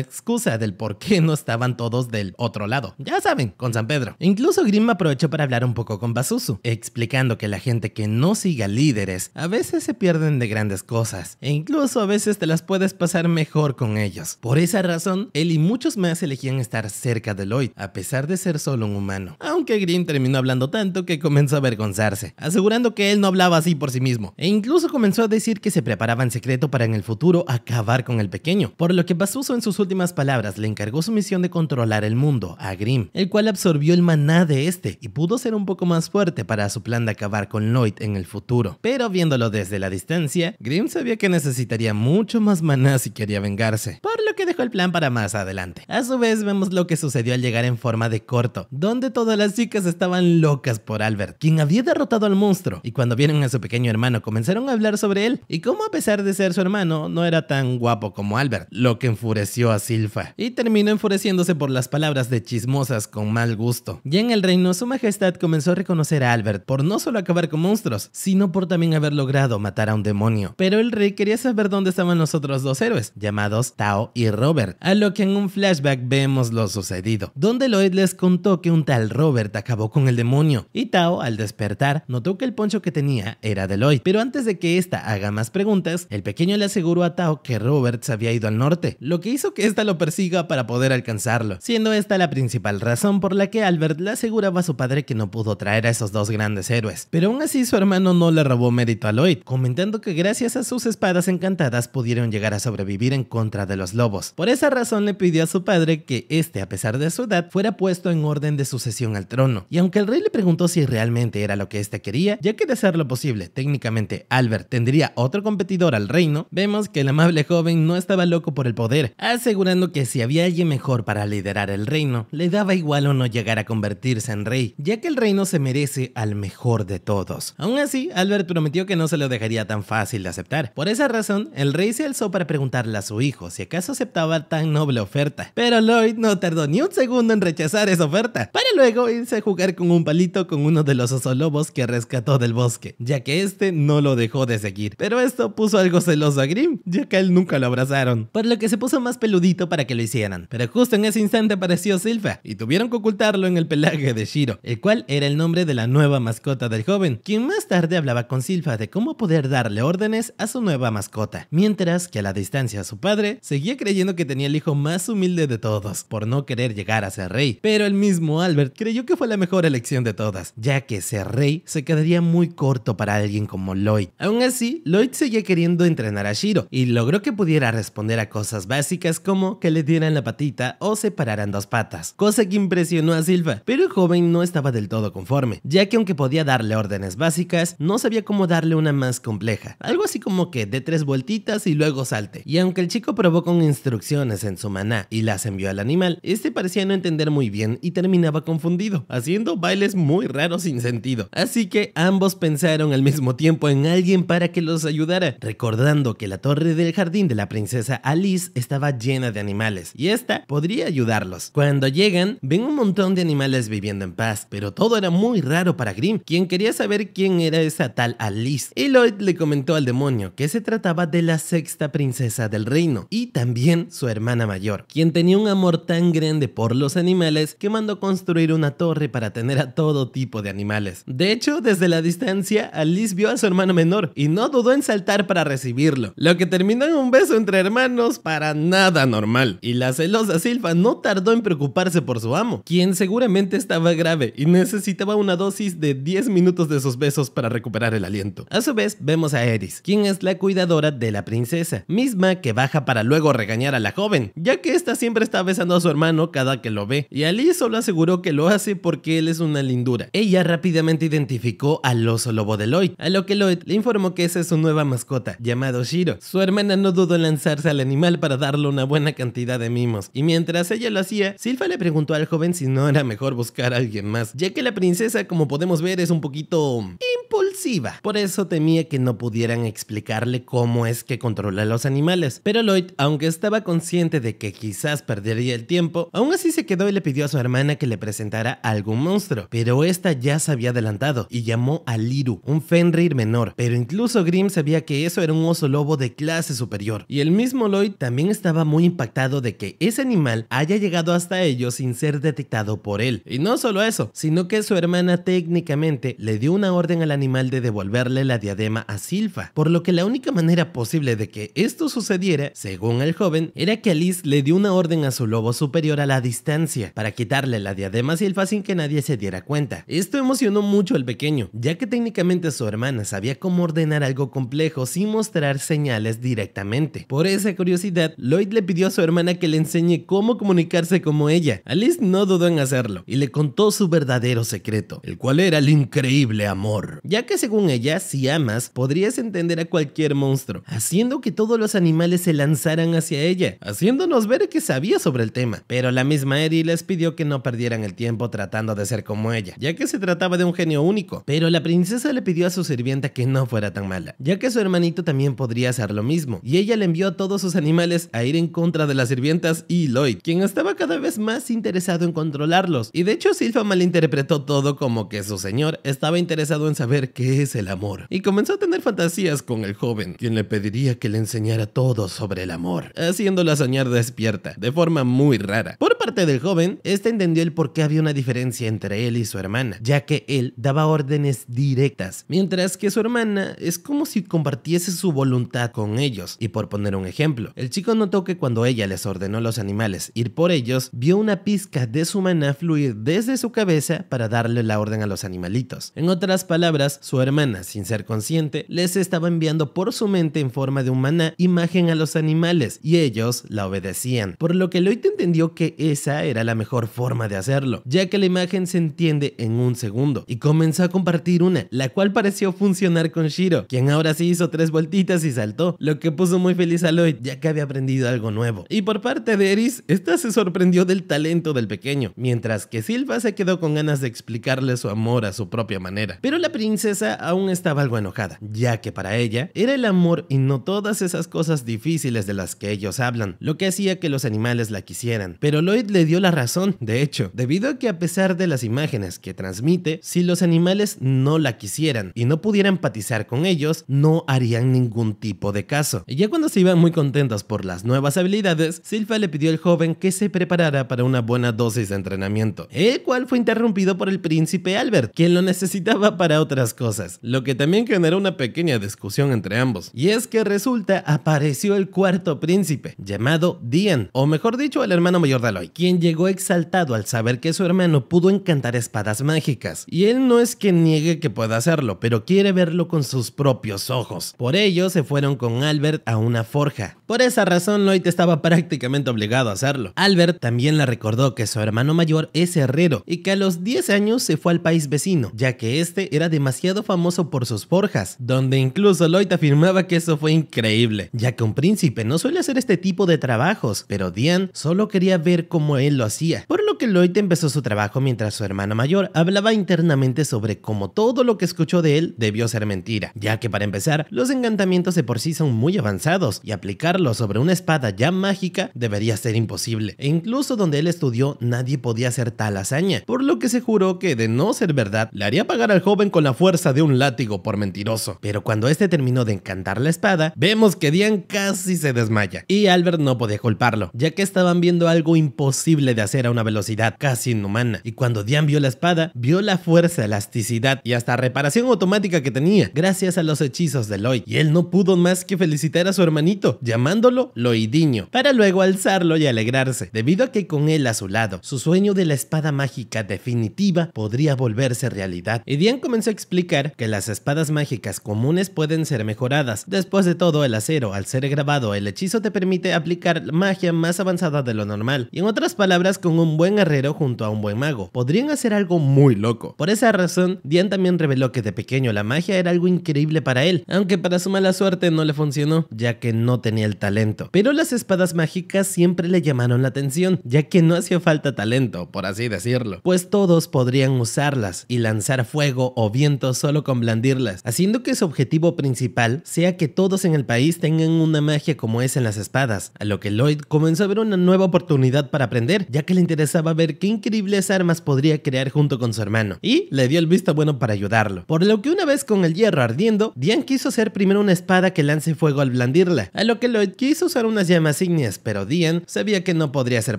excusa del por qué no estaban todos del otro lado. Ya saben, con San Pedro. Incluso Grimm aprovechó para hablar un poco con Pazuzu, explicando que la gente que no siga líderes a veces se pierden de grandes cosas, e incluso a veces te las puedes pasar mejor con ellos. Por esa razón, él y muchos más elegían estar cerca de Lloyd, a pesar de ser solo un humano. Aunque Grimm terminó hablando tanto que comenzó a avergonzarse, asegurando que él no hablaba así por sí mismo, e incluso comenzó a decir que se preparaba en secreto para en el futuro acabar con el pequeño, por lo que Pazuzu en sus últimas palabras le encargó su misión de controlar el mundo a Grimm, el cual absorbió el maná de este y pudo ser un poco más fuerte para su plan de acabar con Lloyd en el futuro. Pero viéndolo desde la distancia, Grimm sabía que necesitaría mucho más maná si quería vengarse, por lo que dejó el plan para más adelante. A su vez vemos lo que sucedió al llegar en forma de corto, donde todas las chicas estaban locas por Albert, quien había derrotado al monstruo, y cuando vieron a su pequeño hermano comenzaron a hablar sobre él y cómo a pesar de ser su hermano no era tan guapo como Albert, lo que enfureció a Silpha, y terminó enfureciéndose por las palabras de chismosas con mal gusto. Ya en el reino, su majestad comenzó a reconocer a Albert por no solo acabar con monstruos, sino por también haber logrado matar a un demonio. Pero el rey quería saber dónde estaban los otros dos héroes, llamados Tao y Robert, a lo que en un flashback vemos lo sucedido, donde Lloyd les contó que un tal Robert acabó con el demonio, y Tao, al despertar, notó que el poncho que tenía era de Lloyd, pero antes de que ésta haga más preguntas, el pequeño le aseguró a Tao que Robert se había ido al norte, lo que hizo que ésta lo persiga para poder alcanzarlo, siendo esta la principal razón por la que Albert le aseguraba a su padre que no pudo traer a esos dos grandes héroes. Pero aún así su hermano no le robó mérito a Lloyd, comentando que gracias a sus espadas encantadas pudieron llegar a sobrevivir en contra de los lobos. Por esa razón le pidió a su padre que este, a pesar de su edad, fuera puesto en orden de sucesión al trono, y aunque el rey le preguntó si realmente era lo que éste quería, ya que de ser lo posible, técnicamente Albert tendría otro competidor al reino, vemos que el amable joven no estaba loco por el poder, asegurando que si había alguien mejor para liderar el reino, le daba igual o no llegar a convertirse en rey, ya que el reino se merece al mejor de todos. Aún así, Albert prometió que no se lo dejaría tan fácil de aceptar. Por esa razón, el rey se alzó para preguntarle a su hijo si acaso aceptaba tan noble oferta, pero Lloyd no tardó ni un segundo en rechazar esa oferta, para luego irse a jugar con un palito con uno de los osolobos que rescató del bosque, ya que este no lo dejó de seguir. Pero esto puso algo celoso a Grimm, ya que a él nunca lo abrazaron, por lo que se puso más peludito para que lo hicieran. Pero justo en ese instante apareció Silpha, y tuvieron que ocultarlo en el pelaje de Shiro, el cual era el nombre de la nueva mascota del joven, quien más tarde hablaba con Silpha de cómo poder darle órdenes a su nueva mascota, mientras que a la distancia su padre seguía creyendo que tenía el hijo más humilde de todos, por no querer llegar a ser rey. Pero el mismo Albert creyó que fue la mejor elección de todas, ya que ser rey se quedaría muy corto para alguien como Lloyd. Aún así, Lloyd seguía queriendo entrenar a Shiro, y logró que pudiera responder a cosas básicas como que le dieran la patita o separaran dos patas, cosa que impresionó a Silpha, pero el joven no estaba del todo conforme, ya que aunque podía darle órdenes básicas, no sabía cómo darle una más compleja, algo así como que dé 3 vueltitas y luego salte. Y aunque el chico probó con instrucciones en su maná y las envió al animal, este parecía no entender muy bien y terminaba confundido, haciendo bailes muy raros sin sentido. Así que ambos pensaron al mismo tiempo en alguien para que los ayudara, recordando que la torre del jardín de la princesa Alice estaba llena de animales y esta podría ayudarlos. Cuando llegan, ven un montón de animales viviendo en paz, pero todo era muy raro para Grimm, quien quería saber quién era esa tal Alice. Y Lloyd le comentó al demonio que se trataba de la 6ª sexta princesa del reino, y también su hermana mayor, quien tenía un amor tan grande por los animales que mandó construir una torre para tener a todo tipo de animales. De hecho, desde la distancia, Alice vio a su hermano menor y no dudó en saltar para recibirlo, lo que terminó en un beso entre hermanos para nada normal. Y la celosa Silfa no tardó en preocuparse por su amo, quien seguramente estaba grave y necesitaba una dosis de 10 minutos de sus besos para recuperar el aliento. A su vez, vemos a Eris, quien es la cuidadora de la princesa, misma que baja para luego regañar a la joven, ya que esta siempre está besando a su hermano cada que lo ve, y Alice solo aseguró que lo hace porque él es una lindura. Ella rápidamente identificó al oso lobo de Lloyd, a lo que Lloyd le informó que esa es su nueva mascota, llamado Shiro. Su hermana no dudó en lanzarse al animal para darle una buena cantidad de mimos, y mientras ella lo hacía, Silfa le preguntó al joven si no era mejor buscar a alguien más, ya que la princesa, como podemos ver, es un poquito impulsiva. Por eso temía que no pudieran explicarle cómo es que controla a los animales. Pero Lloyd, aunque estaba consciente de que quizás perdería el tiempo, aún así se quedó y le pidió a su hermana que le presentara a algún monstruo. Pero esta ya se había adelantado y llamó a Liru, un Fenrir menor. Pero incluso Grimm sabía que eso era un oso lobo de clase superior. Y el mismo Lloyd también estaba muy impactado de que ese animal haya llegado hasta ellos sin ser detectado por él. Y no solo eso, sino que su hermana técnicamente le dio una orden al animal de devolverle la diadema a Silfa, por lo que la única manera posible de que esto sucediera, según el joven, era que Alice le dio una orden a su lobo superior a la distancia para quitarle la diadema a Silfa sin que nadie se diera cuenta. Esto emocionó mucho al pequeño, ya que técnicamente su hermana sabía cómo ordenar algo complejo sin mostrar señales directamente. Por esa curiosidad, Lloyd le pidió a su hermana que le enseñe cómo comunicarse como ella. Alice no dudó en hacerlo y le contó su verdadero secreto, el cual era el increíble amor, ya que según ella, si amas, podrías entender a cualquier monstruo, haciendo que todos los animales se lanzaran hacia ella, haciéndonos ver que sabía sobre el tema. Pero la misma Eri les pidió que no perdieran el tiempo tratando de ser como ella, ya que se trataba de un genio único. Pero la princesa le pidió a su sirvienta que no fuera tan mala, ya que su hermanito también podría hacer lo mismo, y ella le envió a todos sus animales a ir en contra de las sirvientas y Lloyd, quien estaba cada vez más interesado en controlarlos. Y de hecho Silfa malinterpretó todo como que su señor estaba interesado en saber qué es el amor, y comenzó a tener fantasías con el joven, quien le pediría que le enseñara todo sobre el amor, haciéndola soñar despierta, de forma muy rara. Por parte del joven, este entendió el por qué había una diferencia entre él y su hermana, ya que él daba órdenes directas, mientras que su hermana es como si compartiese su voluntad con ellos. Y por poner un ejemplo, el chico notó que cuando ella les ordenó a los animales ir por ellos, vio una pizca de su maná fluir desde su cabeza para darle la orden a los animalitos. En otras palabras, su hermana, sin ser consciente, les estaba enviando por su mente en forma de un maná imagen a los animales, y ellos la obedecían, por lo que Lloyd entendió que esa era la mejor forma de hacerlo, ya que la imagen se entiende en un segundo, y comenzó a compartir una, la cual pareció funcionar con Shiro, quien ahora sí hizo 3 vueltitas y saltó, lo que puso muy feliz a Lloyd, ya que había aprendido algo nuevo. Y por parte de Eris, esta se sorprendió del talento del pequeño, mientras que Silfa se quedó con ganas de explicarle su amor a su propia manera. Pero la princesa aún estaba algo enojada, ya que para ella era el amor y no todas esas cosas difíciles de las que ellos hablan, lo que hacía que los animales la quisieran. Pero Lloyd le dio la razón, de hecho, debido a que a pesar de las imágenes que transmite, si los animales no la quisieran y no pudiera empatizar con ellos, no harían ningún tipo de caso. Y ya cuando se iban muy contentos por las nuevas habilidades, Silfa le pidió al joven que se preparara para una buena dosis de entrenamiento, el cual fue interrumpido por el príncipe Albert, quien lo necesitaba para otras cosas, lo que también generó una pequeña discusión entre ambos. Y es que resulta apareció el cuarto príncipe, llamado Dian, o mejor dicho, el hermano mayor de Lloyd, quien llegó exaltado al saber que su hermano pudo encantar espadas mágicas, y él no es que niegue que pueda hacerlo, pero quiere verlo con sus propios ojos. Por ello se fueron con Albert a una forja. Por esa razón Lloyd estaba prácticamente obligado a hacerlo. Albert también le recordó que su hermano mayor es herrero y que a los 10 años se fue al país vecino, ya que este era demasiado famoso por sus forjas, donde incluso Lloyd afirmaba que eso fue increíble, ya que un príncipe no suele hacer este tipo de trabajos, pero Dian solo quería ver cómo él lo hacía, por lo que Lloyd empezó su trabajo mientras su hermano mayor hablaba internamente sobre cómo todo lo que escuchó de él debió ser mentira, ya que para empezar, los encantamientos de por sí son muy avanzados y aplicarlos sobre una espada ya mágica debería ser imposible, e incluso donde él estudió nadie podía hacer tal hazaña, por lo que se juró que de no ser verdad, le haría pagar al joven con la fuerza de un látigo por mentiroso. Pero cuando este terminó de encantar la espada, vemos que Diane casi se desmaya. Y Albert no podía culparlo, ya que estaban viendo algo imposible de hacer a una velocidad casi inhumana. Y cuando Diane vio la espada, vio la fuerza, elasticidad y hasta reparación automática que tenía, gracias a los hechizos de Lloyd. Y él no pudo más que felicitar a su hermanito, llamándolo Lloydinho, para luego alzarlo y alegrarse, debido a que con él a su lado, su sueño de la espada mágica definitiva podría volverse realidad. Y Diane comenzó a explicar que las espadas mágicas comunes pueden ser mejoradas. Después de todo, el acero, al ser grabado, el hechizo te permite aplicar magia más avanzada de lo normal. Y en otras palabras, con un buen herrero junto a un buen mago, podrían hacer algo muy loco. Por esa razón, Diane también reveló que de pequeño la magia era algo increíble para él, aunque para su mala suerte no le funcionó, ya que no tenía el talento. Pero las espadas mágicas siempre le llamaron la atención, ya que no hacía falta talento, por así decirlo, pues todos podrían usarlas y lanzar fuego o viento solo con blandirlas, haciendo que su objetivo principal sea que todos en el país tengan una magia como es en las espadas, a lo que Lloyd comenzó a ver una nueva oportunidad para aprender, ya que le interesaba ver qué increíbles armas podría crear junto con su hermano, y le dio el visto bueno para ayudarlo, por lo que una vez con el hierro ardiendo, Diane quiso hacer primero una espada que lance fuego al blandirla, a lo que Lloyd quiso usar unas llamas ígneas, pero Diane sabía que no podría ser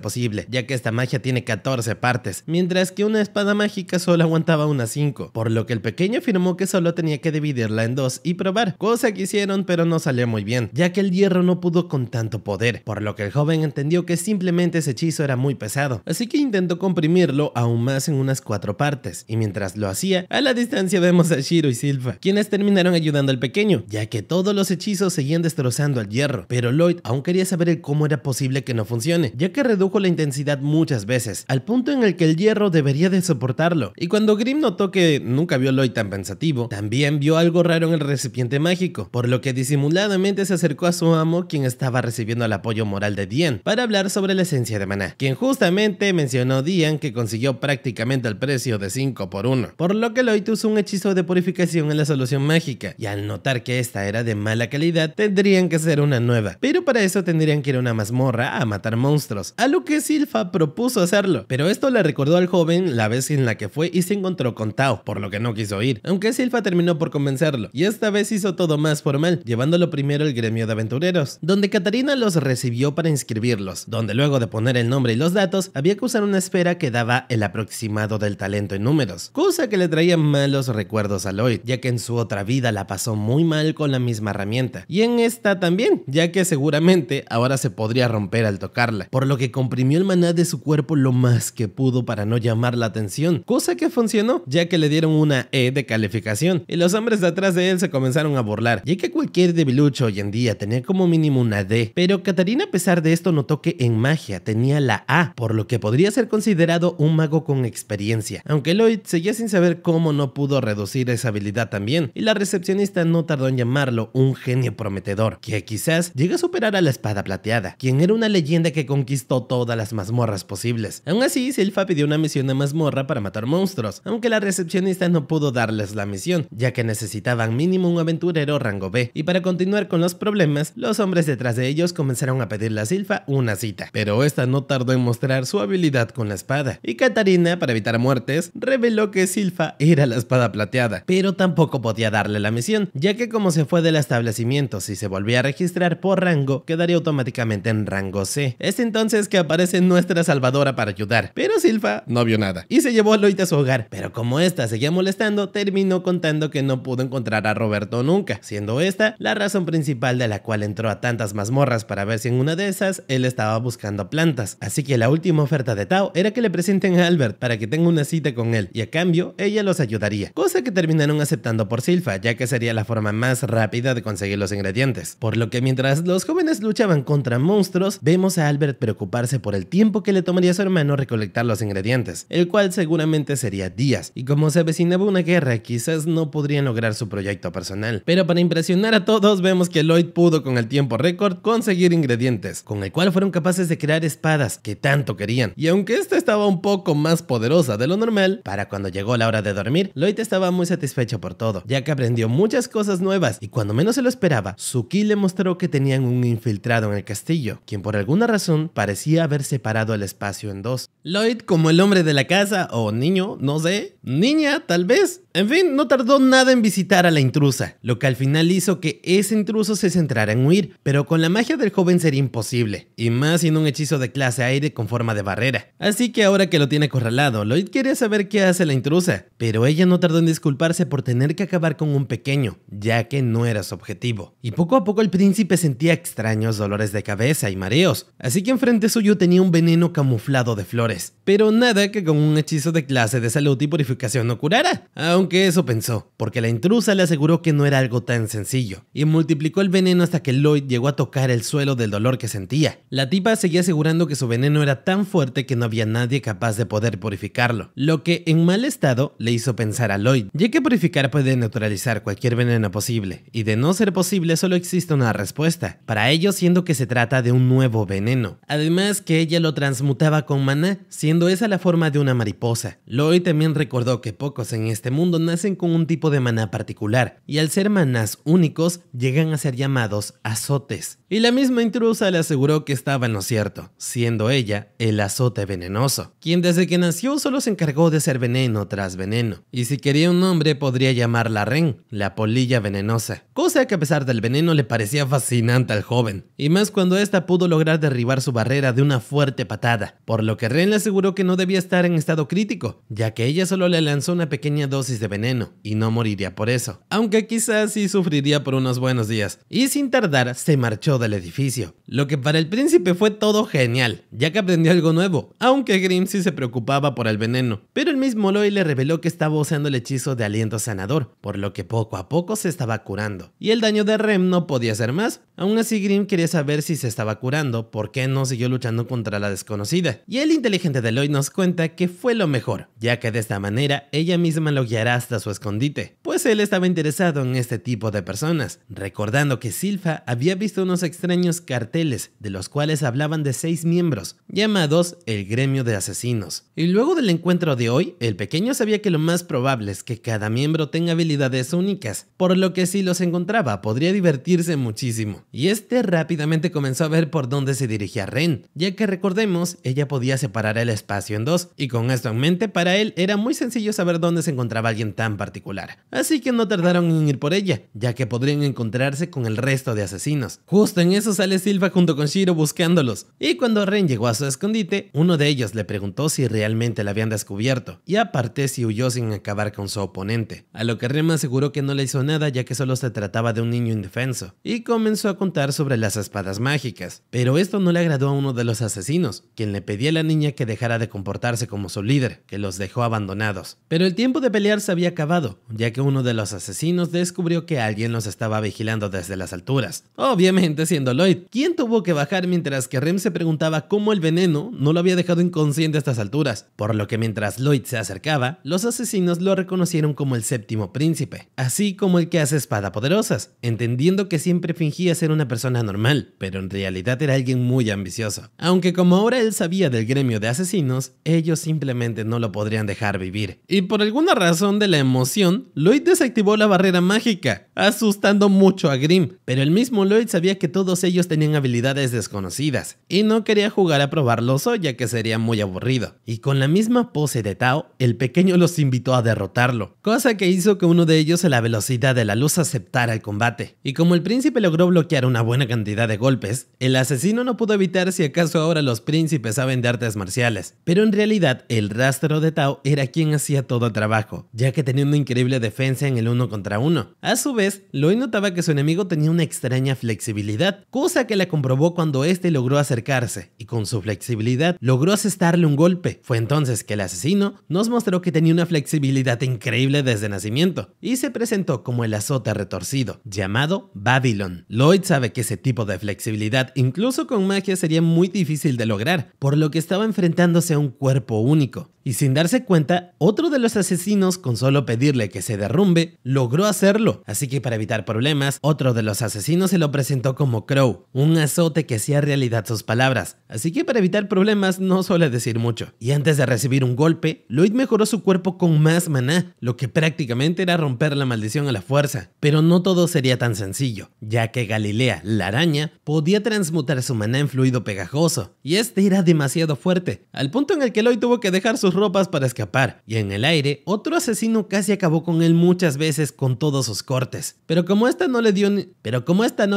posible, ya que esta magia tiene 14 partes, mientras que una espada mágica solo aguantaba unas 5, por lo que el pequeño afirmó que solo tenía que dividirla en 2 y probar, cosa que hicieron pero no salió muy bien, ya que el hierro no pudo con tanto poder, por lo que el joven entendió que simplemente ese hechizo era muy pesado, así que intentó comprimirlo aún más en unas 4 partes, y mientras lo hacía, a la distancia vemos a Shiro y Silpha, quienes terminaron ayudando al pequeño, ya que todos los hechizos seguían destrozando el hierro, pero Lloyd aún quería saber el cómo era posible que no funcione, ya que redujo la intensidad muchas veces, al punto en el que el hierro debería de soportarlo. Y cuando Grimm notó que nunca vio a Lloyd tan pensativo, también vio algo raro en el recipiente mágico, por lo que disimuladamente se acercó a su amo, quien estaba recibiendo el apoyo moral de Diane, para hablar sobre la esencia de maná, quien justamente mencionó Diane que consiguió prácticamente el precio de 5 por 1, por lo que Lloyd usó un hechizo de purificación en la solución mágica, y al notar que esta era de mala calidad, tendrían que hacer una nueva, pero para eso tendrían que ir a una mazmorra a matar monstruos, a lo que Silpha propuso hacerlo, pero esto le recordó al joven la vez en la que fue y se encontró con Tao, por lo que no quiso ir, aunque Silpha terminó por convencerlo, y esta vez hizo todo más formal, llevándolo primero al gremio de aventureros, donde Katarina los recibió para inscribirlos, donde luego de poner el nombre y los datos, había que usar una esfera que daba el aproximado del talento en números, cosa que le traía malos recuerdos a Lloyd, ya que en su otra vida la pasó muy mal con la misma herramienta, y en esta también, ya que seguramente ahora se podría romper al tocarla, por lo que comprimió el maná de su cuerpo lo más que pudo para no llamar la atención, cosa que funcionó, ya que le dieron una E de calificación, y los hombres de atrás de él se comenzaron a burlar, ya que cualquier debilucho hoy en día tenía como mínimo una D, pero Katarina a pesar de esto notó que en magia tenía la A, por lo que podría ser considerado un mago con experiencia, aunque Lloyd seguía sin saber cómo no pudo reducir esa habilidad también, y la recepcionista no tardó en llamarlo un genio prometedor, que quizás llegue a superar a la espada plateada, quien era una leyenda que conquistó todas las mazmorras posibles. Aún así, Silpha pidió una misión de mazmorra para matar monstruos, aunque la recepcionista no pudo darles la misión, ya que necesitaban mínimo un aventurero rango B, y para continuar con los problemas, los hombres detrás de ellos comenzaron a pedirle a Silpha una cita, pero esta no tardó en mostrar su habilidad con la espada, y Katarina, para evitar muertes, reveló que Silpha era la espada plateada, pero tampoco podía darle la misión, ya que como se fue del establecimiento, si se volvía a registrar por rango, quedaría automáticamente en rango C. Es entonces que aparece nuestra salvadora para ayudar, pero Silpha no vio nada, y se llevó a Lloyd a su hogar, pero como esta seguía molestando, terminó contando que no pudo encontrar a Roberto nunca, siendo esta la razón principal de la cual entró a tantas mazmorras para ver si en una de esas él estaba buscando plantas, así que la última oferta de Tao era que le presenten a Albert para que tenga una cita con él, y a cambio ella los ayudaría, cosa que terminaron aceptando por Silpha, ya que sería la forma más rápida de conseguir los ingredientes, por lo que mientras los jóvenes luchaban contra monstruos, vemos a Albert preocuparse por el tiempo que le tomaría a su hermano recolectar los ingredientes, el cual seguramente sería días, y como se avecinaba una guerra, quizás no podrían lograr su proyecto personal, pero para impresionar a todos vemos que Lloyd pudo con el tiempo récord conseguir ingredientes, con el cual fueron capaces de crear espadas que tanto querían, y aunque esta estaba un poco más poderosa de lo normal, para cuando llegó la hora de dormir, Lloyd estaba muy satisfecho por todo, ya que aprendió muchas cosas nuevas, y cuando menos se lo esperaba, Suki le mostró que tenían un infiltrado en el castillo, quien por alguna razón parecía haber separado el espacio en dos. Lloyd, como el hombre de la casa, o niño, no sé, niña tal vez, En fin, no tardó nada en visitar a la intrusa, lo que al final hizo que ese intruso se centrara en huir, pero con la magia del joven sería imposible, y más sin un hechizo de clase aire con forma de barrera. Así que ahora que lo tiene acorralado, Lloyd quiere saber qué hace la intrusa, pero ella no tardó en disculparse por tener que acabar con un pequeño, ya que no era su objetivo. Y poco a poco el príncipe sentía extraños dolores de cabeza y mareos, así que enfrente suyo tenía un veneno camuflado de flores, pero nada que con un hechizo de clase de salud y purificación no curara, aunque eso pensó, porque la intrusa le aseguró que no era algo tan sencillo, y multiplicó el veneno hasta que Lloyd llegó a tocar el suelo del dolor que sentía. La tipa seguía asegurando que su veneno era tan fuerte que no había nadie capaz de poder purificarlo, lo que en mal estado le hizo pensar a Lloyd, ya que purificar puede neutralizar cualquier veneno posible, y de no ser posible solo existe una respuesta, para ello siendo que se trata de un nuevo veneno. Además que ella lo transmutaba con maná, siendo esa la forma de una mariposa. Lloyd también recordó que pocos en este mundo nacen con un tipo de maná particular, y al ser manás únicos, llegan a ser llamados azotes. Y la misma intrusa le aseguró que estaba en lo cierto, siendo ella el azote venenoso, quien desde que nació solo se encargó de hacer veneno tras veneno, y si quería un nombre podría llamarla Ren, la polilla venenosa, cosa que a pesar del veneno le parecía fascinante al joven, y más cuando ésta pudo lograr derribar su barrera de una fuerte patada, por lo que Ren le aseguró que no debía estar en estado crítico, ya que ella solo le lanzó una pequeña dosis de veneno, y no moriría por eso, aunque quizás sí sufriría por unos buenos días, y sin tardar se marchó del edificio, lo que para el príncipe fue todo genial, ya que aprendió algo nuevo, aunque Grimm sí se preocupaba por el veneno, pero el mismo Lloyd le reveló que estaba usando el hechizo de aliento sanador, por lo que poco a poco se estaba curando, y el daño de Rem no podía ser más. Aún así Grimm quería saber si se estaba curando, por qué no siguió luchando contra la desconocida, y el inteligente de Lloyd nos cuenta que fue lo mejor, ya que de esta manera ella misma lo guiará hasta su escondite, pues él estaba interesado en este tipo de personas, recordando que Silpha había visto unos extraños carteles de los cuales hablaban de 6 miembros, llamados el gremio de asesinos. Y luego del encuentro de hoy, el pequeño sabía que lo más probable es que cada miembro tenga habilidades únicas, por lo que si los encontraba podría divertirse muchísimo. Y este rápidamente comenzó a ver por dónde se dirigía Ren, ya que recordemos, ella podía separar el espacio en dos, y con esto en mente para él era muy sencillo saber dónde se encontraba alguien tan particular. Así que no tardaron en ir por ella, ya que podrían encontrarse con el resto de asesinos. Justo en eso sale Silpha junto con Shiro buscándolos, y cuando Ren llegó a su escondite, uno de ellos le preguntó si realmente la habían descubierto, y aparte si huyó sin acabar con su oponente, a lo que Ren aseguró que no le hizo nada ya que solo se trataba de un niño indefenso, y comenzó a contar sobre las espadas mágicas, pero esto no le agradó a uno de los asesinos, quien le pedía a la niña que dejara de comportarse como su líder, que los dejó abandonados. Pero el tiempo de pelear se había acabado, ya que uno de los asesinos descubrió que alguien los estaba vigilando desde las alturas, obviamente siendo Lloyd, quien tuvo que bajar mientras que Rem se preguntaba cómo el veneno no lo había dejado inconsciente a estas alturas, por lo que mientras Lloyd se acercaba, los asesinos lo reconocieron como el séptimo príncipe, así como el que hace espada poderosas, entendiendo que siempre fingía ser una persona normal, pero en realidad era alguien muy ambicioso. Aunque como ahora él sabía del gremio de asesinos, ellos simplemente no lo podrían dejar vivir. Y por alguna razón de la emoción, Lloyd desactivó la barrera mágica, asustando mucho a Grimm, pero el mismo Lloyd sabía que todos ellos tenían habilidades desconocidas, y no quería jugar a probarlo solo ya que sería muy aburrido. Y con la misma pose de Tao, el pequeño los invitó a derrotarlo, cosa que hizo que uno de ellos a la velocidad de la luz aceptara el combate. Y como el príncipe logró bloquear una buena cantidad de golpes, el asesino no pudo evitar si acaso ahora los príncipes saben de artes marciales, pero en realidad el rastro de Tao era quien hacía todo el trabajo, ya que tenía una increíble defensa en el 1 contra 1. A su vez, Lloyd notaba que su enemigo tenía una extraña flexibilidad, cosa que la comprobó cuando este logró acercarse, y con su flexibilidad logró asestarle un golpe. Fue entonces que el asesino nos mostró que tenía una flexibilidad increíble desde nacimiento, y se presentó como el azote retorcido, llamado Babylon. Lloyd sabe que ese tipo de flexibilidad, incluso con magia, sería muy difícil de lograr, por lo que estaba enfrentándose a un cuerpo único. Y sin darse cuenta, otro de los asesinos, con solo pedirle que se derrumbe, logró hacerlo. Así que para evitar problemas, otro de los asesinos se lo presentó como Crow, un azote que hacía realidad sus palabras. Así que para evitar problemas no suele decir mucho. Y antes de recibir un golpe, Lloyd mejoró su cuerpo con más maná, lo que prácticamente era romper la maldición a la fuerza. Pero no todo sería tan sencillo, ya que Galilea, la araña, podía transmutar su maná en fluido pegajoso, y este era demasiado fuerte, al punto en el que Lloyd tuvo que dejar sus ropas para escapar, y en el aire, otro asesino asesino casi acabó con él muchas veces con todos sus cortes, pero como esta no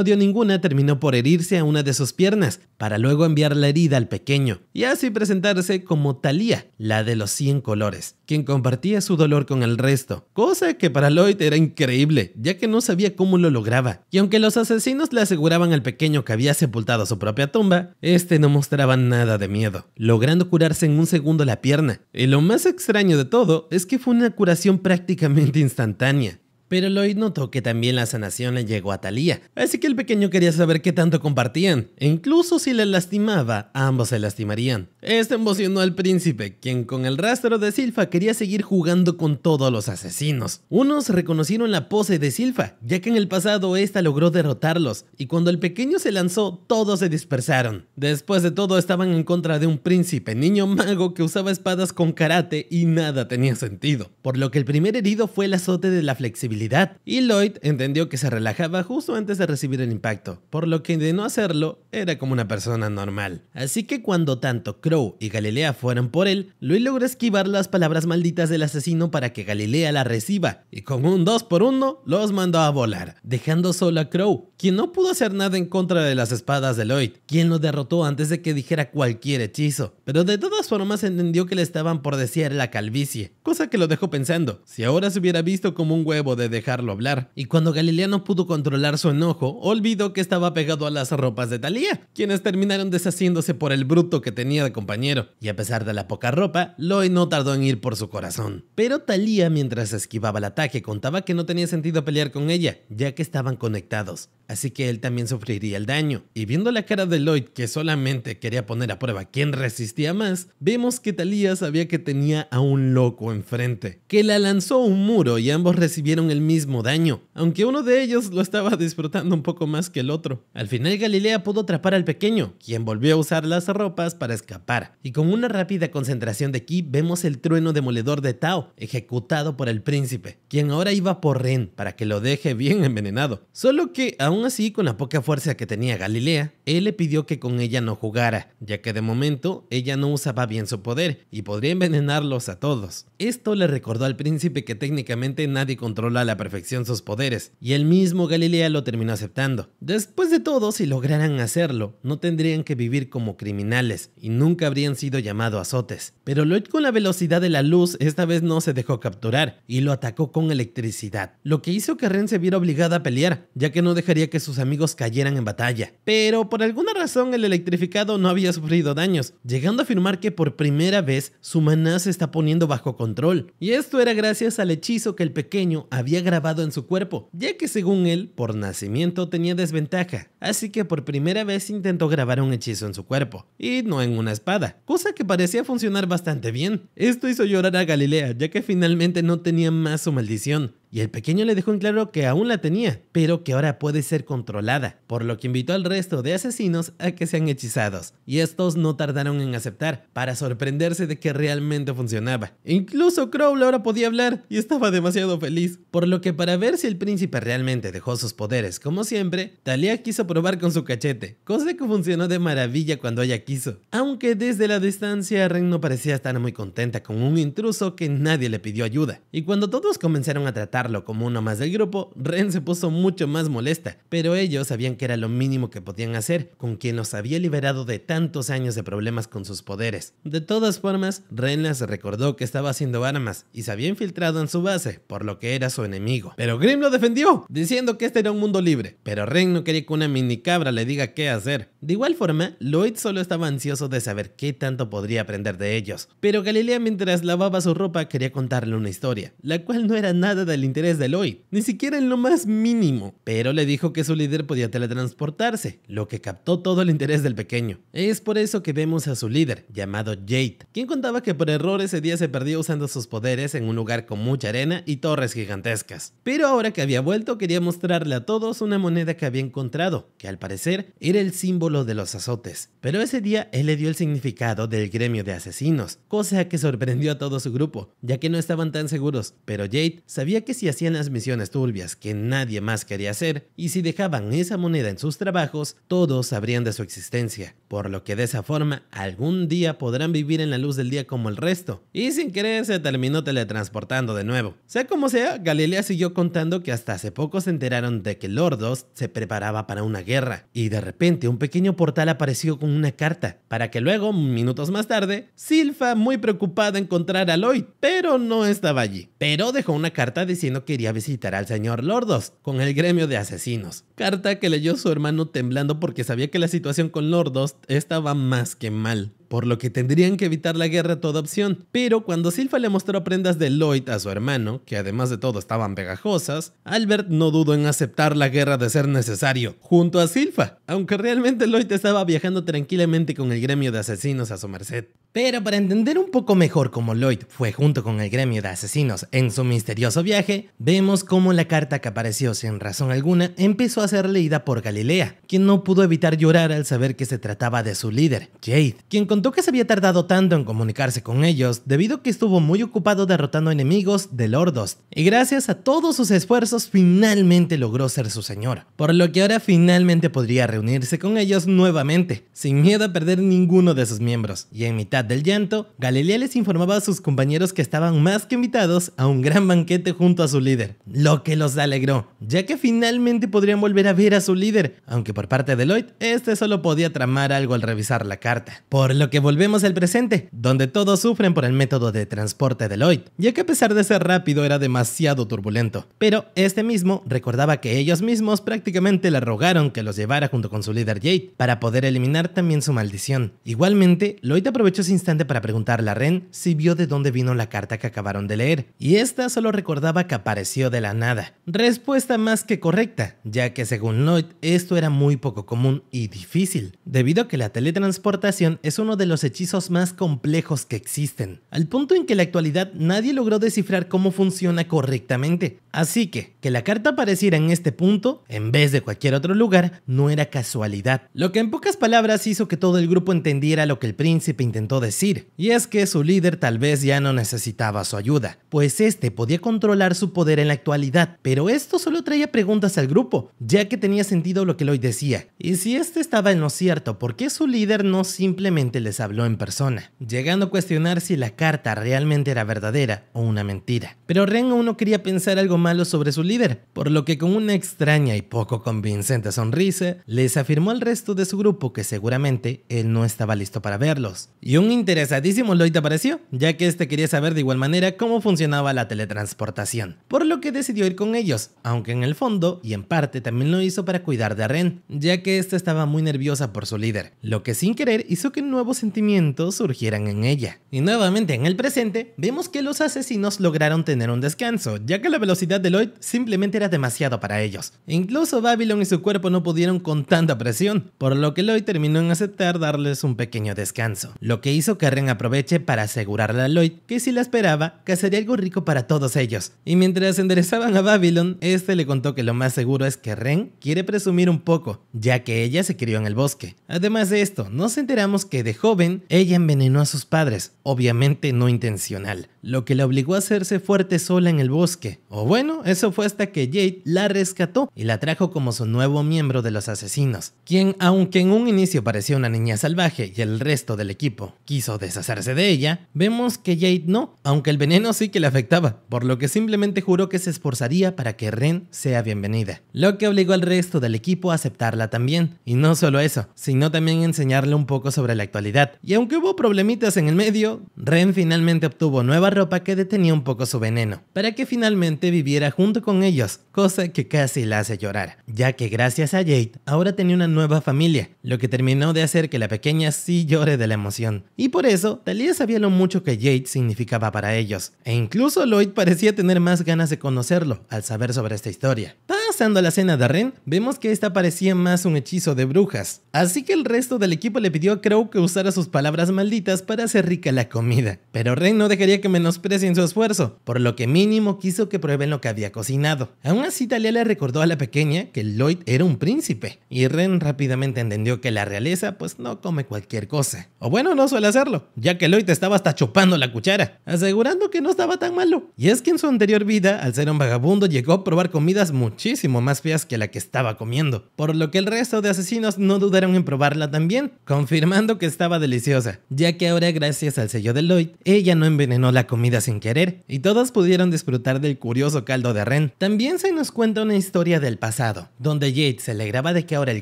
dio ninguna, terminó por herirse a una de sus piernas, para luego enviar la herida al pequeño, y así presentarse como Talia, la de los 100 colores, quien compartía su dolor con el resto, cosa que para Lloyd era increíble, ya que no sabía cómo lo lograba, y aunque los asesinos le aseguraban al pequeño que había sepultado su propia tumba, este no mostraba nada de miedo, logrando curarse en un segundo la pierna, y lo más extraño de todo es que fue una curación prácticamente instantánea. Pero Lloyd notó que también la sanación le llegó a Talia, así que el pequeño quería saber qué tanto compartían, e incluso si le lastimaba, ambos se lastimarían. Esto emocionó al príncipe, quien con el rastro de Silpha quería seguir jugando con todos los asesinos. Unos reconocieron la pose de Silpha, ya que en el pasado esta logró derrotarlos, y cuando el pequeño se lanzó, todos se dispersaron. Después de todo, estaban en contra de un príncipe niño mago que usaba espadas con karate y nada tenía sentido, por lo que el primer herido fue el azote de la flexibilidad, y Lloyd entendió que se relajaba justo antes de recibir el impacto, por lo que de no hacerlo, era como una persona normal. Así que cuando tanto Crow y Galilea fueron por él, Lloyd logró esquivar las palabras malditas del asesino para que Galilea la reciba, y con un 2x1 los mandó a volar, dejando solo a Crow, quien no pudo hacer nada en contra de las espadas de Lloyd, quien lo derrotó antes de que dijera cualquier hechizo, pero de todas formas entendió que le estaban por desear la calvicie, cosa que lo dejó pensando, si ahora se hubiera visto como un huevo de dejarlo hablar. Y cuando Galilea no pudo controlar su enojo, olvidó que estaba pegado a las ropas de Talia, quienes terminaron deshaciéndose por el bruto que tenía de compañero, y a pesar de la poca ropa, Lloyd no tardó en ir por su corazón. Pero Talia, mientras esquivaba el ataque, contaba que no tenía sentido pelear con ella, ya que estaban conectados, así que él también sufriría el daño. Y viendo la cara de Lloyd, que solamente quería poner a prueba quién resistía más, vemos que Talia sabía que tenía a un loco enfrente, que la lanzó a un muro y ambos recibieron el mismo daño, aunque uno de ellos lo estaba disfrutando un poco más que el otro. Al final Galilea pudo atrapar al pequeño, quien volvió a usar las ropas para escapar, y con una rápida concentración de ki vemos el trueno demoledor de Tao, ejecutado por el príncipe, quien ahora iba por Ren para que lo deje bien envenenado. Solo que aún así, con la poca fuerza que tenía Galilea, él le pidió que con ella no jugara, ya que de momento ella no usaba bien su poder y podría envenenarlos a todos. Esto le recordó al príncipe que técnicamente nadie controla a la perfección sus poderes, y el mismo Galilea lo terminó aceptando. Después de todo, si lograran hacerlo, no tendrían que vivir como criminales y nunca habrían sido llamados azotes. Pero Lloyd, con la velocidad de la luz, esta vez no se dejó capturar y lo atacó con electricidad, lo que hizo que Ren se viera obligada a pelear, ya que no dejaría que sus amigos cayeran en batalla. Pero por alguna razón el electrificado no había sufrido daños, llegando a afirmar que por primera vez su maná se está poniendo bajo control, y esto era gracias al hechizo que el pequeño había grabado en su cuerpo, ya que según él, por nacimiento tenía desventaja, así que por primera vez intentó grabar un hechizo en su cuerpo, y no en una espada, cosa que parecía funcionar bastante bien. Esto hizo llorar a Galilea, ya que finalmente no tenía más su maldición, y el pequeño le dejó en claro que aún la tenía, pero que ahora puede ser controlada, por lo que invitó al resto de asesinos a que sean hechizados, y estos no tardaron en aceptar, para sorprenderse de que realmente funcionaba. Incluso Crow ahora podía hablar y estaba demasiado feliz, por lo que para ver si el príncipe realmente dejó sus poderes como siempre, Talia quiso probar con su cachete, cosa que funcionó de maravilla cuando ella quiso, aunque desde la distancia Ren no parecía estar muy contenta con un intruso que nadie le pidió ayuda, y cuando todos comenzaron a tratar como uno más del grupo, Ren se puso mucho más molesta, pero ellos sabían que era lo mínimo que podían hacer con quien los había liberado de tantos años de problemas con sus poderes. De todas formas, Ren les recordó que estaba haciendo armas y se había infiltrado en su base, por lo que era su enemigo. Pero Grimm lo defendió, diciendo que este era un mundo libre, pero Ren no quería que una mini cabra le diga qué hacer. De igual forma, Lloyd solo estaba ansioso de saber qué tanto podría aprender de ellos, pero Galilea, mientras lavaba su ropa, quería contarle una historia, la cual no era nada del interés de Lloyd, ni siquiera en lo más mínimo, pero le dijo que su líder podía teletransportarse, lo que captó todo el interés del pequeño. Es por eso que vemos a su líder, llamado Jade, quien contaba que por error ese día se perdió usando sus poderes en un lugar con mucha arena y torres gigantescas. Pero ahora que había vuelto, quería mostrarle a todos una moneda que había encontrado, que al parecer era el símbolo de los azotes. Pero ese día él le dio el significado del gremio de asesinos, cosa que sorprendió a todo su grupo, ya que no estaban tan seguros, pero Jade sabía que si hacían las misiones turbias que nadie más quería hacer, y si dejaban esa moneda en sus trabajos, todos sabrían de su existencia, por lo que de esa forma algún día podrán vivir en la luz del día como el resto, y sin querer se terminó teletransportando de nuevo. Sea como sea, Galilea siguió contando que hasta hace poco se enteraron de que Lordos se preparaba para una guerra, y de repente un pequeño portal apareció con una carta, para que luego, minutos más tarde, Silpha, muy preocupada, encontrara a Lloyd, pero no estaba allí. Pero dejó una carta diciendo que iría a visitar al señor Lordos con el gremio de asesinos. Carta que leyó su hermano temblando porque sabía que la situación con Lordos estaba más que mal, por lo que tendrían que evitar la guerra a toda opción. Pero cuando Silpha le mostró prendas de Lloyd a su hermano, que además de todo estaban pegajosas, Albert no dudó en aceptar la guerra de ser necesario, junto a Silpha, aunque realmente Lloyd estaba viajando tranquilamente con el gremio de asesinos a su merced. Pero para entender un poco mejor cómo Lloyd fue junto con el gremio de asesinos en su misterioso viaje, vemos cómo la carta que apareció sin razón alguna empezó a ser leída por Galilea, quien no pudo evitar llorar al saber que se trataba de su líder, Jade, quien contó que se había tardado tanto en comunicarse con ellos debido a que estuvo muy ocupado derrotando enemigos de Lordos, y gracias a todos sus esfuerzos finalmente logró ser su señor, por lo que ahora finalmente podría reunirse con ellos nuevamente, sin miedo a perder ninguno de sus miembros, y en mitad del llanto, Galilea les informaba a sus compañeros que estaban más que invitados a un gran banquete junto a su líder, lo que los alegró, ya que finalmente podrían volver a ver a su líder, aunque por parte de Lloyd, este solo podía tramar algo al revisar la carta. Por lo que volvemos al presente, donde todos sufren por el método de transporte de Lloyd, ya que a pesar de ser rápido era demasiado turbulento, pero este mismo recordaba que ellos mismos prácticamente le rogaron que los llevara junto con su líder Jade, para poder eliminar también su maldición. Igualmente, Lloyd aprovechó ese instante para preguntarle a Ren si vio de dónde vino la carta que acabaron de leer, y esta solo recordaba que apareció de la nada. Respuesta más que correcta, ya que según Lloyd esto era muy poco común y difícil, debido a que la teletransportación es uno de los hechizos más complejos que existen, al punto en que en la actualidad nadie logró descifrar cómo funciona correctamente. Así que la carta apareciera en este punto, en vez de cualquier otro lugar, no era casualidad, lo que en pocas palabras hizo que todo el grupo entendiera lo que el príncipe intentó decir, y es que su líder tal vez ya no necesitaba su ayuda, pues este podía controlar su poder en la actualidad, pero esto solo traía preguntas al grupo, ya que tenía sentido lo que Lloyd decía, y si este estaba en lo cierto, ¿por qué su líder no simplemente les habló en persona? Llegando a cuestionar si la carta realmente era verdadera o una mentira. Pero Ren aún no quería pensar algo malo sobre su líder, por lo que con una extraña y poco convincente sonrisa, les afirmó al resto de su grupo que seguramente él no estaba listo para verlos. Y un interesadísimo Lloyd apareció, ya que este quería saber de igual manera cómo funcionaba la teletransportación, por lo que decidió ir con ellos, aunque en el fondo y en parte también lo hizo para cuidar de Ren, ya que esta estaba muy nerviosa por su líder, lo que sin querer hizo que nuevos sentimientos surgieran en ella. Y nuevamente en el presente, vemos que los asesinos lograron tener un descanso, ya que la velocidad de Lloyd simplemente era demasiado para ellos. Incluso Babylon y su cuerpo no pudieron con tanta presión, por lo que Lloyd terminó en aceptar darles un pequeño descanso, lo que hizo que Ren aproveche para asegurarle a Lloyd que si la esperaba, cazaría algo rico para todos ellos. Y mientras enderezaban a Babylon, este le contó que lo más seguro es que Ren quiere presumir un poco, ya que ella se crió en el bosque. Además de esto, nos enteramos que de joven, ella envenenó a sus padres, obviamente no intencional, lo que la obligó a hacerse fuerte sola en el bosque. O bueno, eso fue hasta que Jade la rescató y la trajo como su nuevo miembro de los asesinos, quien, aunque en un inicio parecía una niña salvaje y el resto del equipo quiso deshacerse de ella, vemos que Jade no, aunque el veneno sí que le afectaba, por lo que simplemente juró que se esforzaría para que Ren sea bienvenida, lo que obligó al resto del equipo a aceptarla también. Y no solo eso, sino también enseñarle un poco sobre la actualidad. Y aunque hubo problemitas en el medio, Ren finalmente obtuvo nueva ropa que detenía un poco su veneno, para que finalmente viviera junto con ellos, cosa que casi la hace llorar, ya que gracias a Jade ahora tenía una nueva familia, lo que terminó de hacer que la pequeña sí llore de la emoción. Y por eso, Talia sabía lo mucho que Jade significaba para ellos, e incluso Lloyd parecía tener más ganas de conocerlo al saber sobre esta historia. Pasando a la cena de Ren, vemos que esta parecía más un hechizo de brujas, así que el resto del equipo le pidió a Crow que usara sus palabras malditas para hacer rica la comida, pero Ren no dejaría que menosprecien su esfuerzo, por lo que mínimo quiso que prueben lo lo que había cocinado. Aún así, Talia le recordó a la pequeña que Lloyd era un príncipe, y Ren rápidamente entendió que la realeza pues no come cualquier cosa. O bueno, no suele hacerlo, ya que Lloyd estaba hasta chupando la cuchara, asegurando que no estaba tan malo. Y es que en su anterior vida, al ser un vagabundo, llegó a probar comidas muchísimo más feas que la que estaba comiendo, por lo que el resto de asesinos no dudaron en probarla también, confirmando que estaba deliciosa, ya que ahora gracias al sello de Lloyd, ella no envenenó la comida sin querer, y todos pudieron disfrutar del curioso caldo de Ren. También se nos cuenta una historia del pasado, donde Jade se alegraba de que ahora el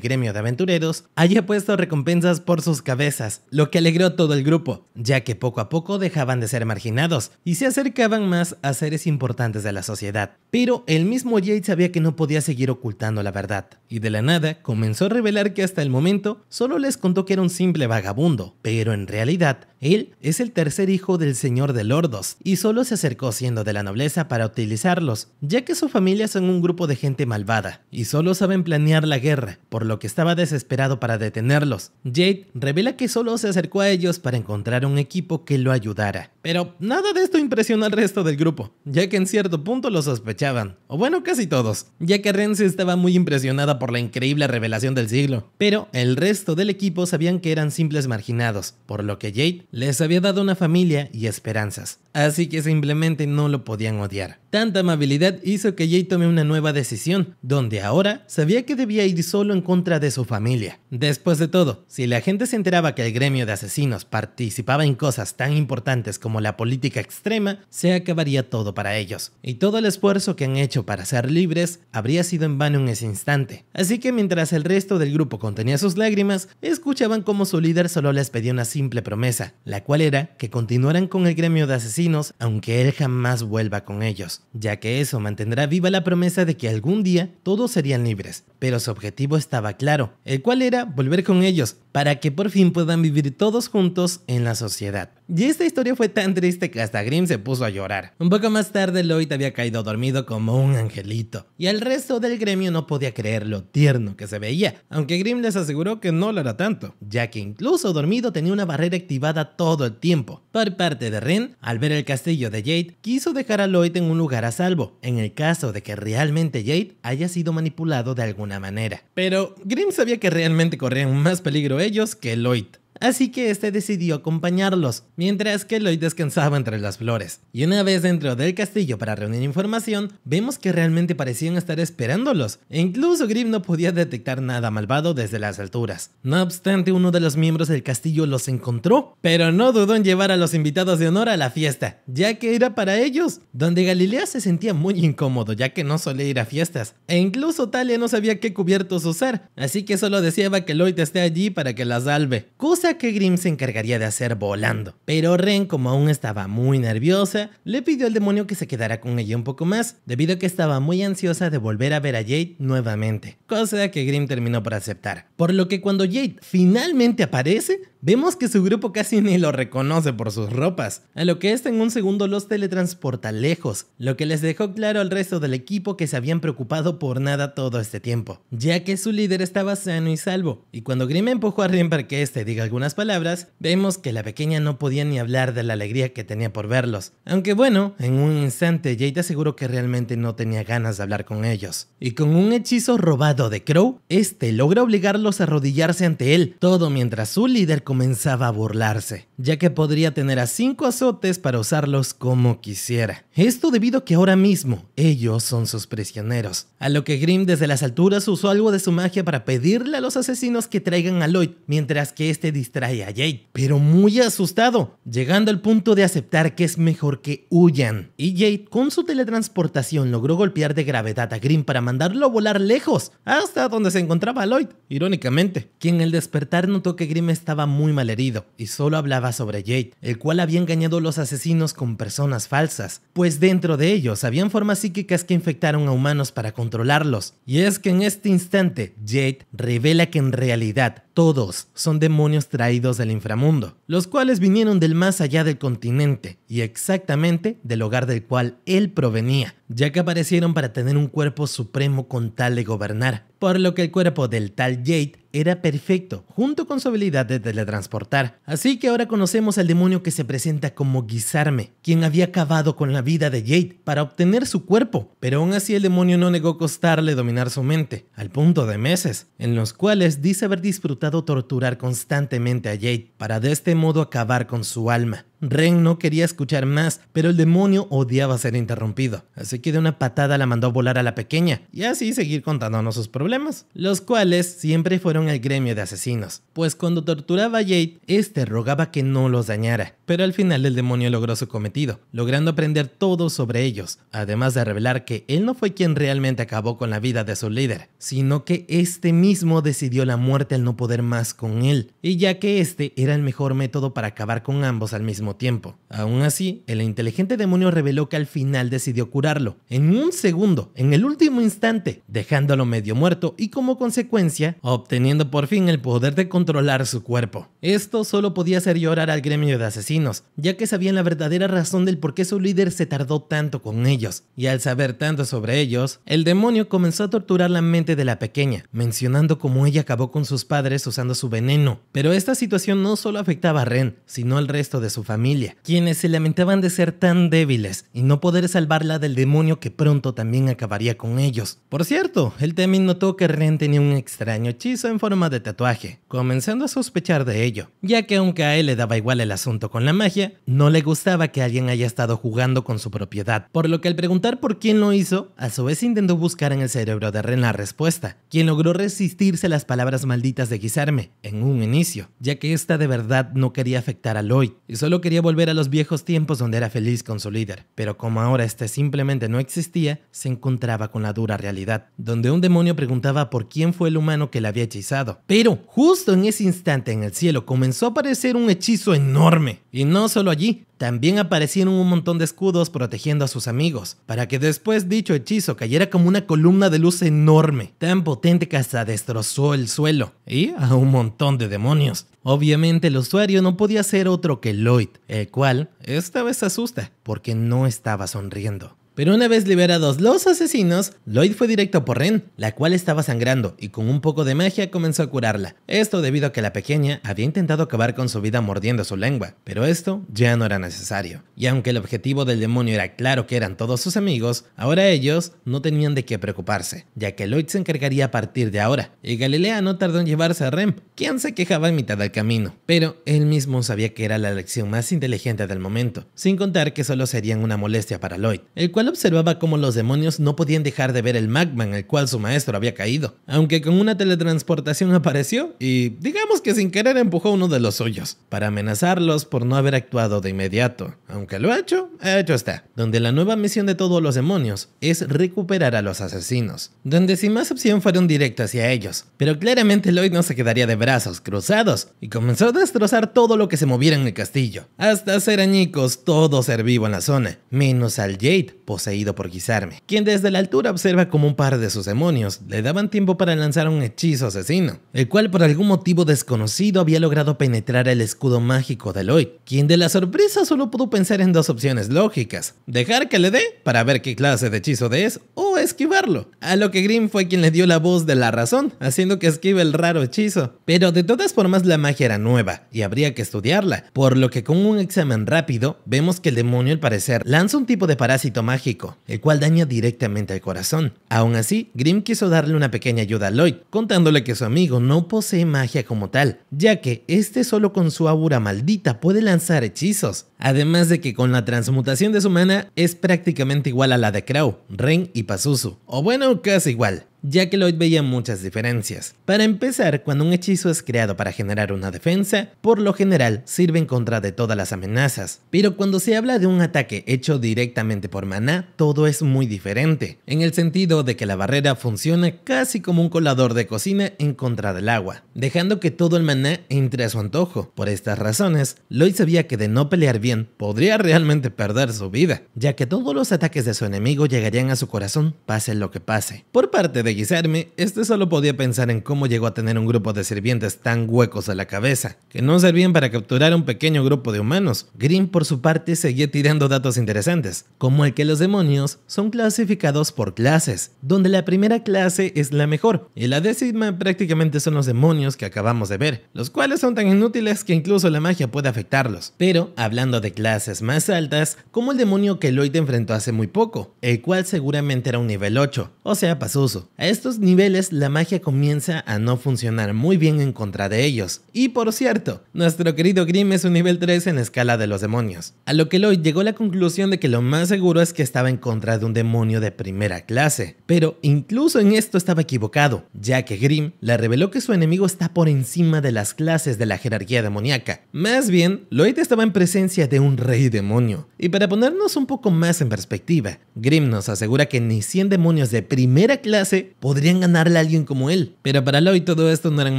gremio de aventureros haya puesto recompensas por sus cabezas, lo que alegró a todo el grupo, ya que poco a poco dejaban de ser marginados y se acercaban más a seres importantes de la sociedad. Pero el mismo Jade sabía que no podía seguir ocultando la verdad, y de la nada comenzó a revelar que hasta el momento solo les contó que era un simple vagabundo, pero en realidad él es el tercer hijo del señor de Lordos y solo se acercó siendo de la nobleza para utilizarlos, ya que su familia son un grupo de gente malvada y solo saben planear la guerra, por lo que estaba desesperado para detenerlos. Jade revela que solo se acercó a ellos para encontrar un equipo que lo ayudara. Pero nada de esto impresionó al resto del grupo, ya que en cierto punto lo sospechaban, o bueno, casi todos, ya que Ren estaba muy impresionada por la increíble revelación del siglo, pero el resto del equipo sabían que eran simples marginados, por lo que Jade les había dado una familia y esperanzas, así que simplemente no lo podían odiar. Tanta amabilidad hizo que Jade tome una nueva decisión, donde ahora sabía que debía ir solo en contra de su familia. Después de todo, si la gente se enteraba que el gremio de asesinos participaba en cosas tan importantes como la política extrema, se acabaría todo para ellos, y todo el esfuerzo que han hecho para ser libres habría sido en vano en ese instante. Así que mientras el resto del grupo contenía sus lágrimas, escuchaban como su líder solo les pedía una simple promesa, la cual era que continuaran con el gremio de asesinos aunque él jamás vuelva con ellos, ya que eso mantendrá viva la promesa de que algún día todos serían libres, pero su objetivo estaba claro, el cual era volver con ellos, para que por fin puedan vivir todos juntos en la sociedad. Y esta historia fue tan triste que hasta Grimm se puso a llorar. Un poco más tarde Lloyd había caído dormido como un angelito, y el resto del gremio no podía creer lo tierno que se veía, aunque Grimm les aseguró que no lo era tanto, ya que incluso dormido tenía una barrera activada todo el tiempo. Por parte de Ren, al ver el castillo de Jade, quiso dejar a Lloyd en un lugar a salvo, en el caso de que realmente Jade haya sido manipulado de alguna manera. Pero Grimm sabía que realmente corrían más peligro ellos que Lloyd, así que este decidió acompañarlos, mientras que Lloyd descansaba entre las flores. Y una vez dentro del castillo para reunir información, vemos que realmente parecían estar esperándolos, e incluso Grimm no podía detectar nada malvado desde las alturas. No obstante, uno de los miembros del castillo los encontró, pero no dudó en llevar a los invitados de honor a la fiesta, ya que era para ellos, donde Galilea se sentía muy incómodo, ya que no solía ir a fiestas, e incluso Talia no sabía qué cubiertos usar, así que solo deseaba que Lloyd esté allí para que la salve, cosa que Grimm se encargaría de hacer volando. Pero Ren, como aún estaba muy nerviosa, le pidió al demonio que se quedara con ella un poco más, debido a que estaba muy ansiosa de volver a ver a Jade nuevamente, cosa que Grimm terminó por aceptar. Por lo que cuando Jade finalmente aparece, vemos que su grupo casi ni lo reconoce por sus ropas, a lo que este en un segundo los teletransporta lejos, lo que les dejó claro al resto del equipo que se habían preocupado por nada todo este tiempo, ya que su líder estaba sano y salvo. Y cuando Grimm empujó a Ren para que este diga algunas palabras, vemos que la pequeña no podía ni hablar de la alegría que tenía por verlos, aunque bueno, en un instante Jade aseguró que realmente no tenía ganas de hablar con ellos, y con un hechizo robado de Crow, este logra obligarlos a arrodillarse ante él, todo mientras su líder comenzaba a burlarse, ya que podría tener a 5 azotes para usarlos como quisiera. Esto debido a que ahora mismo ellos son sus prisioneros, a lo que Grimm desde las alturas usó algo de su magia para pedirle a los asesinos que traigan a Lloyd, mientras que este distrae a Jade, pero muy asustado, llegando al punto de aceptar que es mejor que huyan. Y Jade con su teletransportación logró golpear de gravedad a Grimm para mandarlo a volar lejos, hasta donde se encontraba Lloyd, irónicamente, quien al despertar notó que Grimm estaba muy malherido y solo hablaba sobre Jade, el cual había engañado a los asesinos con personas falsas, pues dentro de ellos habían formas psíquicas que infectaron a humanos para controlarlos. Y es que en este instante Jade revela que en realidad todos son demonios traídos del inframundo, los cuales vinieron del más allá del continente y exactamente del hogar del cual él provenía, ya que aparecieron para tener un cuerpo supremo con tal de gobernar. por lo que el cuerpo del tal Jade era perfecto, junto con su habilidad de teletransportar. Así que ahora conocemos al demonio que se presenta como Guisarme, quien había acabado con la vida de Jade para obtener su cuerpo, pero aún así el demonio no negó costarle dominar su mente, al punto de meses, en los cuales dice haber disfrutado torturar constantemente a Jade, para de este modo acabar con su alma. Ren no quería escuchar más, pero el demonio odiaba ser interrumpido, así que de una patada la mandó a volar a la pequeña, y así seguir contándonos sus problemas, los cuales siempre fueron el gremio de asesinos, pues cuando torturaba a Jade, este rogaba que no los dañara, pero al final el demonio logró su cometido, logrando aprender todo sobre ellos, además de revelar que él no fue quien realmente acabó con la vida de su líder, sino que este mismo decidió la muerte al no poder más con él, y ya que este era el mejor método para acabar con ambos al mismo tiempo. Aún así, el inteligente demonio reveló que al final decidió curarlo, en un segundo, en el último instante, dejándolo medio muerto y como consecuencia, obteniendo por fin el poder de controlar su cuerpo. Esto solo podía hacer llorar al gremio de asesinos, ya que sabían la verdadera razón del por qué su líder se tardó tanto con ellos, y al saber tanto sobre ellos, el demonio comenzó a torturar la mente de la pequeña, mencionando cómo ella acabó con sus padres usando su veneno. Pero esta situación no solo afectaba a Ren, sino al resto de su familia, quienes se lamentaban de ser tan débiles y no poder salvarla del demonio que pronto también acabaría con ellos. Por cierto, él también notó que Ren tenía un extraño hechizo en forma de tatuaje, comenzando a sospechar de ello, ya que aunque a él le daba igual el asunto con la magia, no le gustaba que alguien haya estado jugando con su propiedad, por lo que al preguntar por quién lo hizo, a su vez intentó buscar en el cerebro de Ren la respuesta, quien logró resistirse a las palabras malditas de Guisarme en un inicio, ya que esta de verdad no quería afectar a Lloyd, y solo quería volver a los viejos tiempos donde era feliz con su líder, pero como ahora este simplemente no existía, se encontraba con la dura realidad, donde un demonio preguntaba por quién fue el humano que la había hechizado. Pero justo en ese instante en el cielo comenzó a aparecer un hechizo enorme, y no solo allí, también aparecieron un montón de escudos protegiendo a sus amigos, para que después dicho hechizo cayera como una columna de luz enorme, tan potente que hasta destrozó el suelo, y a un montón de demonios. Obviamente el usuario no podía ser otro que Lloyd, el cual esta vez se asusta, porque no estaba sonriendo. Pero una vez liberados los asesinos, Lloyd fue directo por Ren, la cual estaba sangrando y con un poco de magia comenzó a curarla. Esto debido a que la pequeña había intentado acabar con su vida mordiendo su lengua, pero esto ya no era necesario. Y aunque el objetivo del demonio era claro que eran todos sus amigos, ahora ellos no tenían de qué preocuparse, ya que Lloyd se encargaría a partir de ahora, y Galilea no tardó en llevarse a Rem, quien se quejaba en mitad del camino. Pero él mismo sabía que era la elección más inteligente del momento, sin contar que solo serían una molestia para Lloyd, el cual observaba cómo los demonios no podían dejar de ver el magma en el cual su maestro había caído, aunque con una teletransportación apareció y digamos que sin querer empujó uno de los suyos, para amenazarlos por no haber actuado de inmediato, aunque lo hecho está, donde la nueva misión de todos los demonios es recuperar a los asesinos, donde sin más opción fueron directo hacia ellos, pero claramente Lloyd no se quedaría de brazos cruzados y comenzó a destrozar todo lo que se moviera en el castillo, hasta hacer añicos todo ser vivo en la zona, menos al Jade, poseído por Guisarme, quien desde la altura observa como un par de sus demonios le daban tiempo para lanzar un hechizo asesino, el cual por algún motivo desconocido había logrado penetrar el escudo mágico de Lloyd, quien de la sorpresa solo pudo pensar en dos opciones lógicas: dejar que le dé para ver qué clase de hechizo es o esquivarlo, a lo que Grimm fue quien le dio la voz de la razón, haciendo que esquive el raro hechizo. Pero de todas formas la magia era nueva y habría que estudiarla, por lo que con un examen rápido vemos que el demonio al parecer lanza un tipo de parásito mágico, el cual daña directamente al corazón. Aún así, Grimm quiso darle una pequeña ayuda a Lloyd, contándole que su amigo no posee magia como tal, ya que este solo con su aura maldita puede lanzar hechizos, además de que con la transmutación de su mana es prácticamente igual a la de Crow, Ren y Pazuzu, o bueno, casi igual, ya que Lloyd veía muchas diferencias. Para empezar, cuando un hechizo es creado para generar una defensa, por lo general sirve en contra de todas las amenazas, pero cuando se habla de un ataque hecho directamente por maná, todo es muy diferente, en el sentido de que la barrera funciona casi como un colador de cocina en contra del agua, dejando que todo el maná entre a su antojo. Por estas razones, Lloyd sabía que de no pelear bien, podría realmente perder su vida, ya que todos los ataques de su enemigo llegarían a su corazón pase lo que pase. Por parte de de guisarme, este solo podía pensar en cómo llegó a tener un grupo de sirvientes tan huecos a la cabeza, que no servían para capturar a un pequeño grupo de humanos. Grimm, por su parte, seguía tirando datos interesantes, como el que los demonios son clasificados por clases, donde la primera clase es la mejor, y la 10ª prácticamente son los demonios que acabamos de ver, los cuales son tan inútiles que incluso la magia puede afectarlos. Pero, hablando de clases más altas, como el demonio que Lloyd enfrentó hace muy poco, el cual seguramente era un nivel 8, o sea, Pazuzu. A estos niveles la magia comienza a no funcionar muy bien en contra de ellos. Y por cierto, nuestro querido Grimm es un nivel 3 en la escala de los demonios. A lo que Lloyd llegó a la conclusión de que lo más seguro es que estaba en contra de un demonio de primera clase. Pero incluso en esto estaba equivocado, ya que Grimm le reveló que su enemigo está por encima de las clases de la jerarquía demoníaca. Más bien, Lloyd estaba en presencia de un rey demonio. Y para ponernos un poco más en perspectiva, Grimm nos asegura que ni 100 demonios de primera clase podrían ganarle a alguien como él. Pero para Lloyd todo esto no eran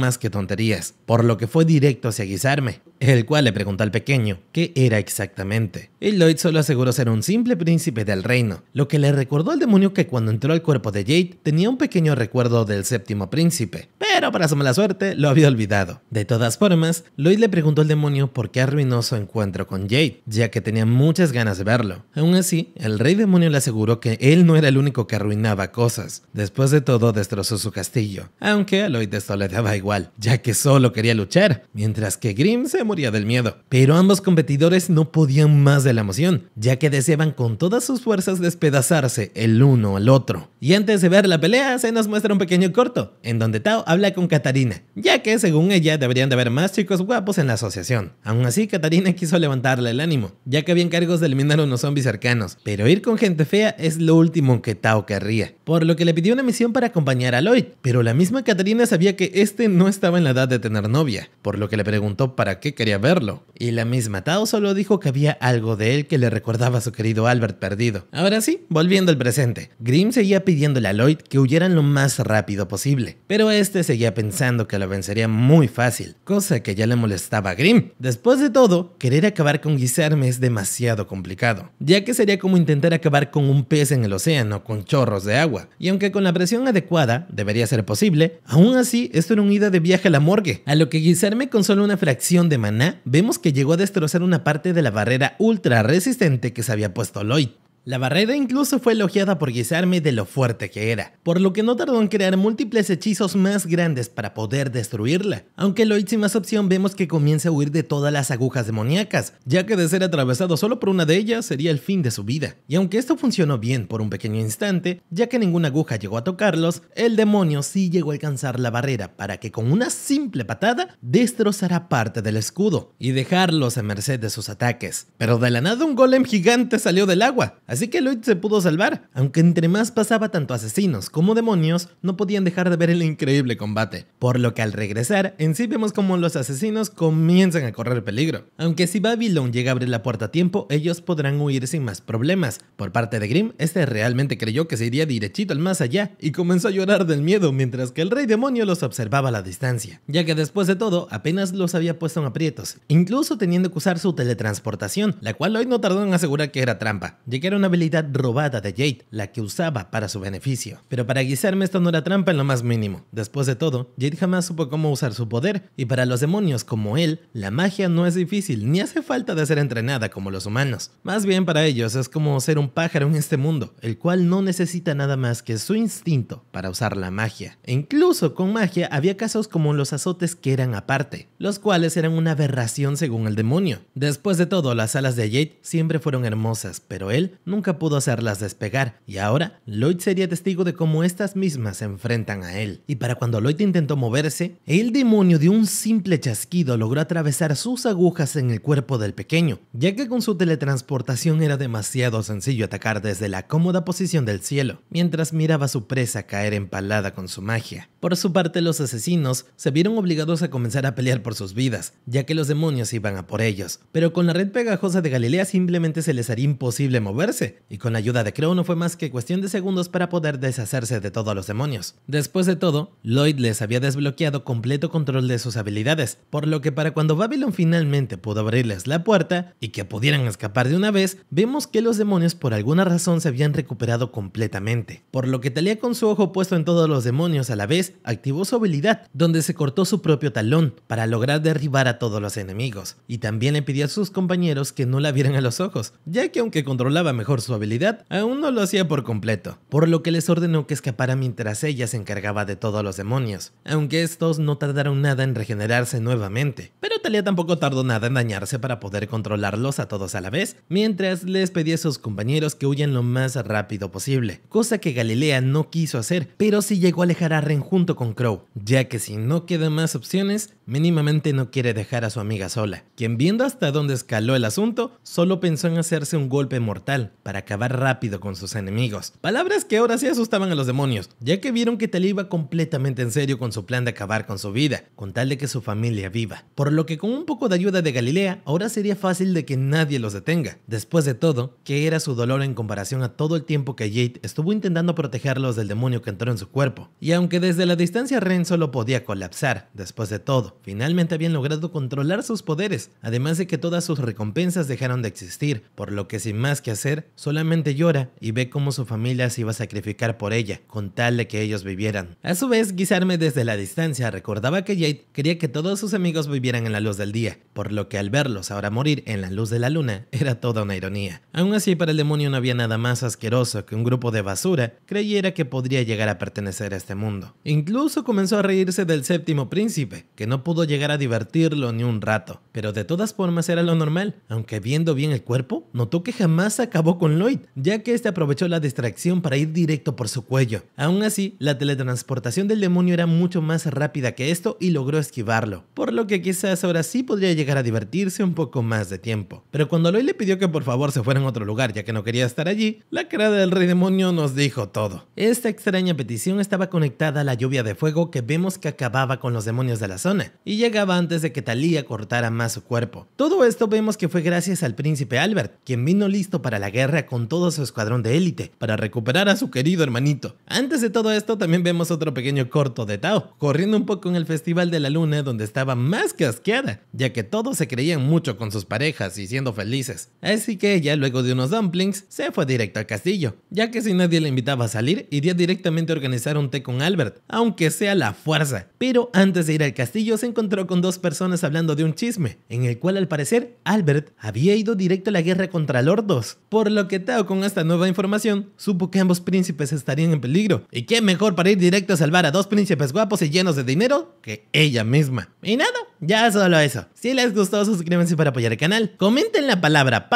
más que tonterías, por lo que fue directo hacia Guisarme, el cual le preguntó al pequeño qué era exactamente. Y Lloyd solo aseguró ser un simple príncipe del reino, lo que le recordó al demonio que cuando entró al cuerpo de Jade tenía un pequeño recuerdo del 7º príncipe, pero para su mala suerte lo había olvidado. De todas formas, Lloyd le preguntó al demonio por qué arruinó su encuentro con Jade, ya que tenía muchas ganas de verlo. Aún así, el rey demonio le aseguró que él no era el único que arruinaba cosas. Después de todo, destrozó su castillo, aunque a Lloyd esto le daba igual, ya que solo quería luchar, mientras que Grimm se moría del miedo. Pero ambos competidores no podían más de la emoción, ya que deseaban con todas sus fuerzas despedazarse el uno al otro. Y antes de ver la pelea, se nos muestra un pequeño corto, en donde Tao habla con Katarina, ya que según ella deberían de haber más chicos guapos en la asociación. Aún así, Katarina quiso levantarle el ánimo, ya que había encargos de eliminar unos zombies cercanos, pero ir con gente fea es lo último que Tao querría, por lo que le pidió una misión para acompañar a Lloyd, pero la misma Katarina sabía que este no estaba en la edad de tener novia, por lo que le preguntó para qué quería verlo, y la misma Tao solo dijo que había algo de él que le recordaba a su querido Albert perdido. Ahora sí, volviendo al presente, Grimm seguía pidiéndole a Lloyd que huyeran lo más rápido posible, pero este seguía pensando que lo vencería muy fácil, cosa que ya le molestaba a Grimm. Después de todo, querer acabar con Guisarme es demasiado complicado, ya que sería como intentar acabar con un pez en el océano con chorros de agua, y aunque con la presión adecuada debería ser posible, aún así esto era un ida de viaje a la morgue, a lo que Guisarme con solo una fracción de maná vemos que llegó a destrozar una parte de la barrera ultra resistente que se había puesto Lloyd. La barrera incluso fue elogiada por Guisarme de lo fuerte que era, por lo que no tardó en crear múltiples hechizos más grandes para poder destruirla. Aunque Lloyd sin más opción vemos que comienza a huir de todas las agujas demoníacas, ya que de ser atravesado solo por una de ellas sería el fin de su vida. Y aunque esto funcionó bien por un pequeño instante, ya que ninguna aguja llegó a tocarlos, el demonio sí llegó a alcanzar la barrera para que con una simple patada destrozara parte del escudo y dejarlos a merced de sus ataques. Pero de la nada un golem gigante salió del agua, así que Lloyd se pudo salvar, aunque entre más pasaba tanto asesinos como demonios no podían dejar de ver el increíble combate, por lo que al regresar en sí vemos como los asesinos comienzan a correr peligro, aunque si Babylon llega a abrir la puerta a tiempo ellos podrán huir sin más problemas. Por parte de Grimm, este realmente creyó que se iría derechito al más allá y comenzó a llorar del miedo mientras que el rey demonio los observaba a la distancia, ya que después de todo apenas los había puesto en aprietos, incluso teniendo que usar su teletransportación, la cual Lloyd no tardó en asegurar que era trampa, ya que era una habilidad robada de Jade, la que usaba para su beneficio. Pero para Guisarme esto no era trampa en lo más mínimo. Después de todo, Jade jamás supo cómo usar su poder, y para los demonios como él, la magia no es difícil ni hace falta de ser entrenada como los humanos. Más bien para ellos es como ser un pájaro en este mundo, el cual no necesita nada más que su instinto para usar la magia. E incluso con magia había casos como los azotes que eran aparte, los cuales eran una aberración según el demonio. Después de todo, las alas de Jade siempre fueron hermosas, pero él nunca pudo hacerlas despegar, y ahora Lloyd sería testigo de cómo estas mismas se enfrentan a él. Y para cuando Lloyd intentó moverse, el demonio de un simple chasquido logró atravesar sus agujas en el cuerpo del pequeño, ya que con su teletransportación era demasiado sencillo atacar desde la cómoda posición del cielo, mientras miraba a su presa caer empalada con su magia. Por su parte, los asesinos se vieron obligados a comenzar a pelear por sus vidas, ya que los demonios iban a por ellos, pero con la red pegajosa de Galilea simplemente se les haría imposible moverse desaparece, y con la ayuda de Crow no fue más que cuestión de segundos para poder deshacerse de todos los demonios. Después de todo, Lloyd les había desbloqueado completo control de sus habilidades, por lo que para cuando Babylon finalmente pudo abrirles la puerta y que pudieran escapar de una vez, vemos que los demonios por alguna razón se habían recuperado completamente, por lo que Talia, con su ojo puesto en todos los demonios a la vez, activó su habilidad, donde se cortó su propio talón para lograr derribar a todos los enemigos, y también le pidió a sus compañeros que no la vieran a los ojos, ya que aunque controlaba mejor su habilidad, aún no lo hacía por completo, por lo que les ordenó que escapara mientras ella se encargaba de todos los demonios, aunque estos no tardaron nada en regenerarse nuevamente, pero Talia tampoco tardó nada en dañarse para poder controlarlos a todos a la vez, mientras les pedía a sus compañeros que huyan lo más rápido posible, cosa que Galilea no quiso hacer, pero sí llegó a alejar a Ren junto con Crow, ya que si no quedan más opciones, mínimamente no quiere dejar a su amiga sola, quien viendo hasta dónde escaló el asunto, solo pensó en hacerse un golpe mortal para acabar rápido con sus enemigos. Palabras que ahora sí asustaban a los demonios, ya que vieron que Talia iba completamente en serio con su plan de acabar con su vida, con tal de que su familia viva, por lo que con un poco de ayuda de Galilea, ahora sería fácil de que nadie los detenga. Después de todo, ¿qué era su dolor en comparación a todo el tiempo que Jade estuvo intentando protegerlos del demonio que entró en su cuerpo? Y aunque desde la distancia Ren solo podía colapsar, después de todo, finalmente habían logrado controlar sus poderes, además de que todas sus recompensas dejaron de existir, por lo que sin más que hacer, solamente llora y ve cómo su familia se iba a sacrificar por ella, con tal de que ellos vivieran. A su vez, Guisarme desde la distancia recordaba que Jade quería que todos sus amigos vivieran en la luz del día, por lo que al verlos ahora morir en la luz de la luna era toda una ironía. Aún así, para el demonio no había nada más asqueroso que un grupo de basura creyera que podría llegar a pertenecer a este mundo. Incluso comenzó a reírse del séptimo príncipe, que no pudo llegar a divertirlo ni un rato, pero de todas formas era lo normal, aunque viendo bien el cuerpo, notó que jamás acabó con Lloyd, ya que este aprovechó la distracción para ir directo por su cuello. Aún así, la teletransportación del demonio era mucho más rápida que esto y logró esquivarlo, por lo que quizás ahora sí podría llegar a divertirse un poco más de tiempo. Pero cuando Lloyd le pidió que por favor se fuera a otro lugar ya que no quería estar allí, la cara del rey demonio nos dijo todo. Esta extraña petición estaba conectada a la lluvia de fuego que vemos que acababa con los demonios de la zona, y llegaba antes de que Talia cortara más su cuerpo. Todo esto vemos que fue gracias al príncipe Albert, quien vino listo para la guerra con todo su escuadrón de élite, para recuperar a su querido hermanito. Antes de todo esto también vemos otro pequeño corto de Tao, corriendo un poco en el Festival de la Luna, donde estaba más que asqueada, ya que todos se creían mucho con sus parejas y siendo felices. Así que ella, luego de unos dumplings, se fue directo al castillo, ya que si nadie le invitaba a salir, iría directamente a organizar un té con Albert, aunque sea a la fuerza. Pero antes de ir al castillo se encontró con dos personas hablando de un chisme, en el cual al parecer Albert había ido directo a la guerra contra Lordos, por lo que Tao, con esta nueva información, supo que ambos príncipes estarían en peligro, y qué mejor para ir directo a salvar a dos príncipes guapos y llenos de dinero que ella misma. Y nada, ya solo eso. Si les gustó, suscríbanse para apoyar el canal, comenten la palabra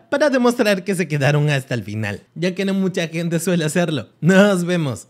para demostrar que se quedaron hasta el final, ya que no mucha gente suele hacerlo. Nos vemos.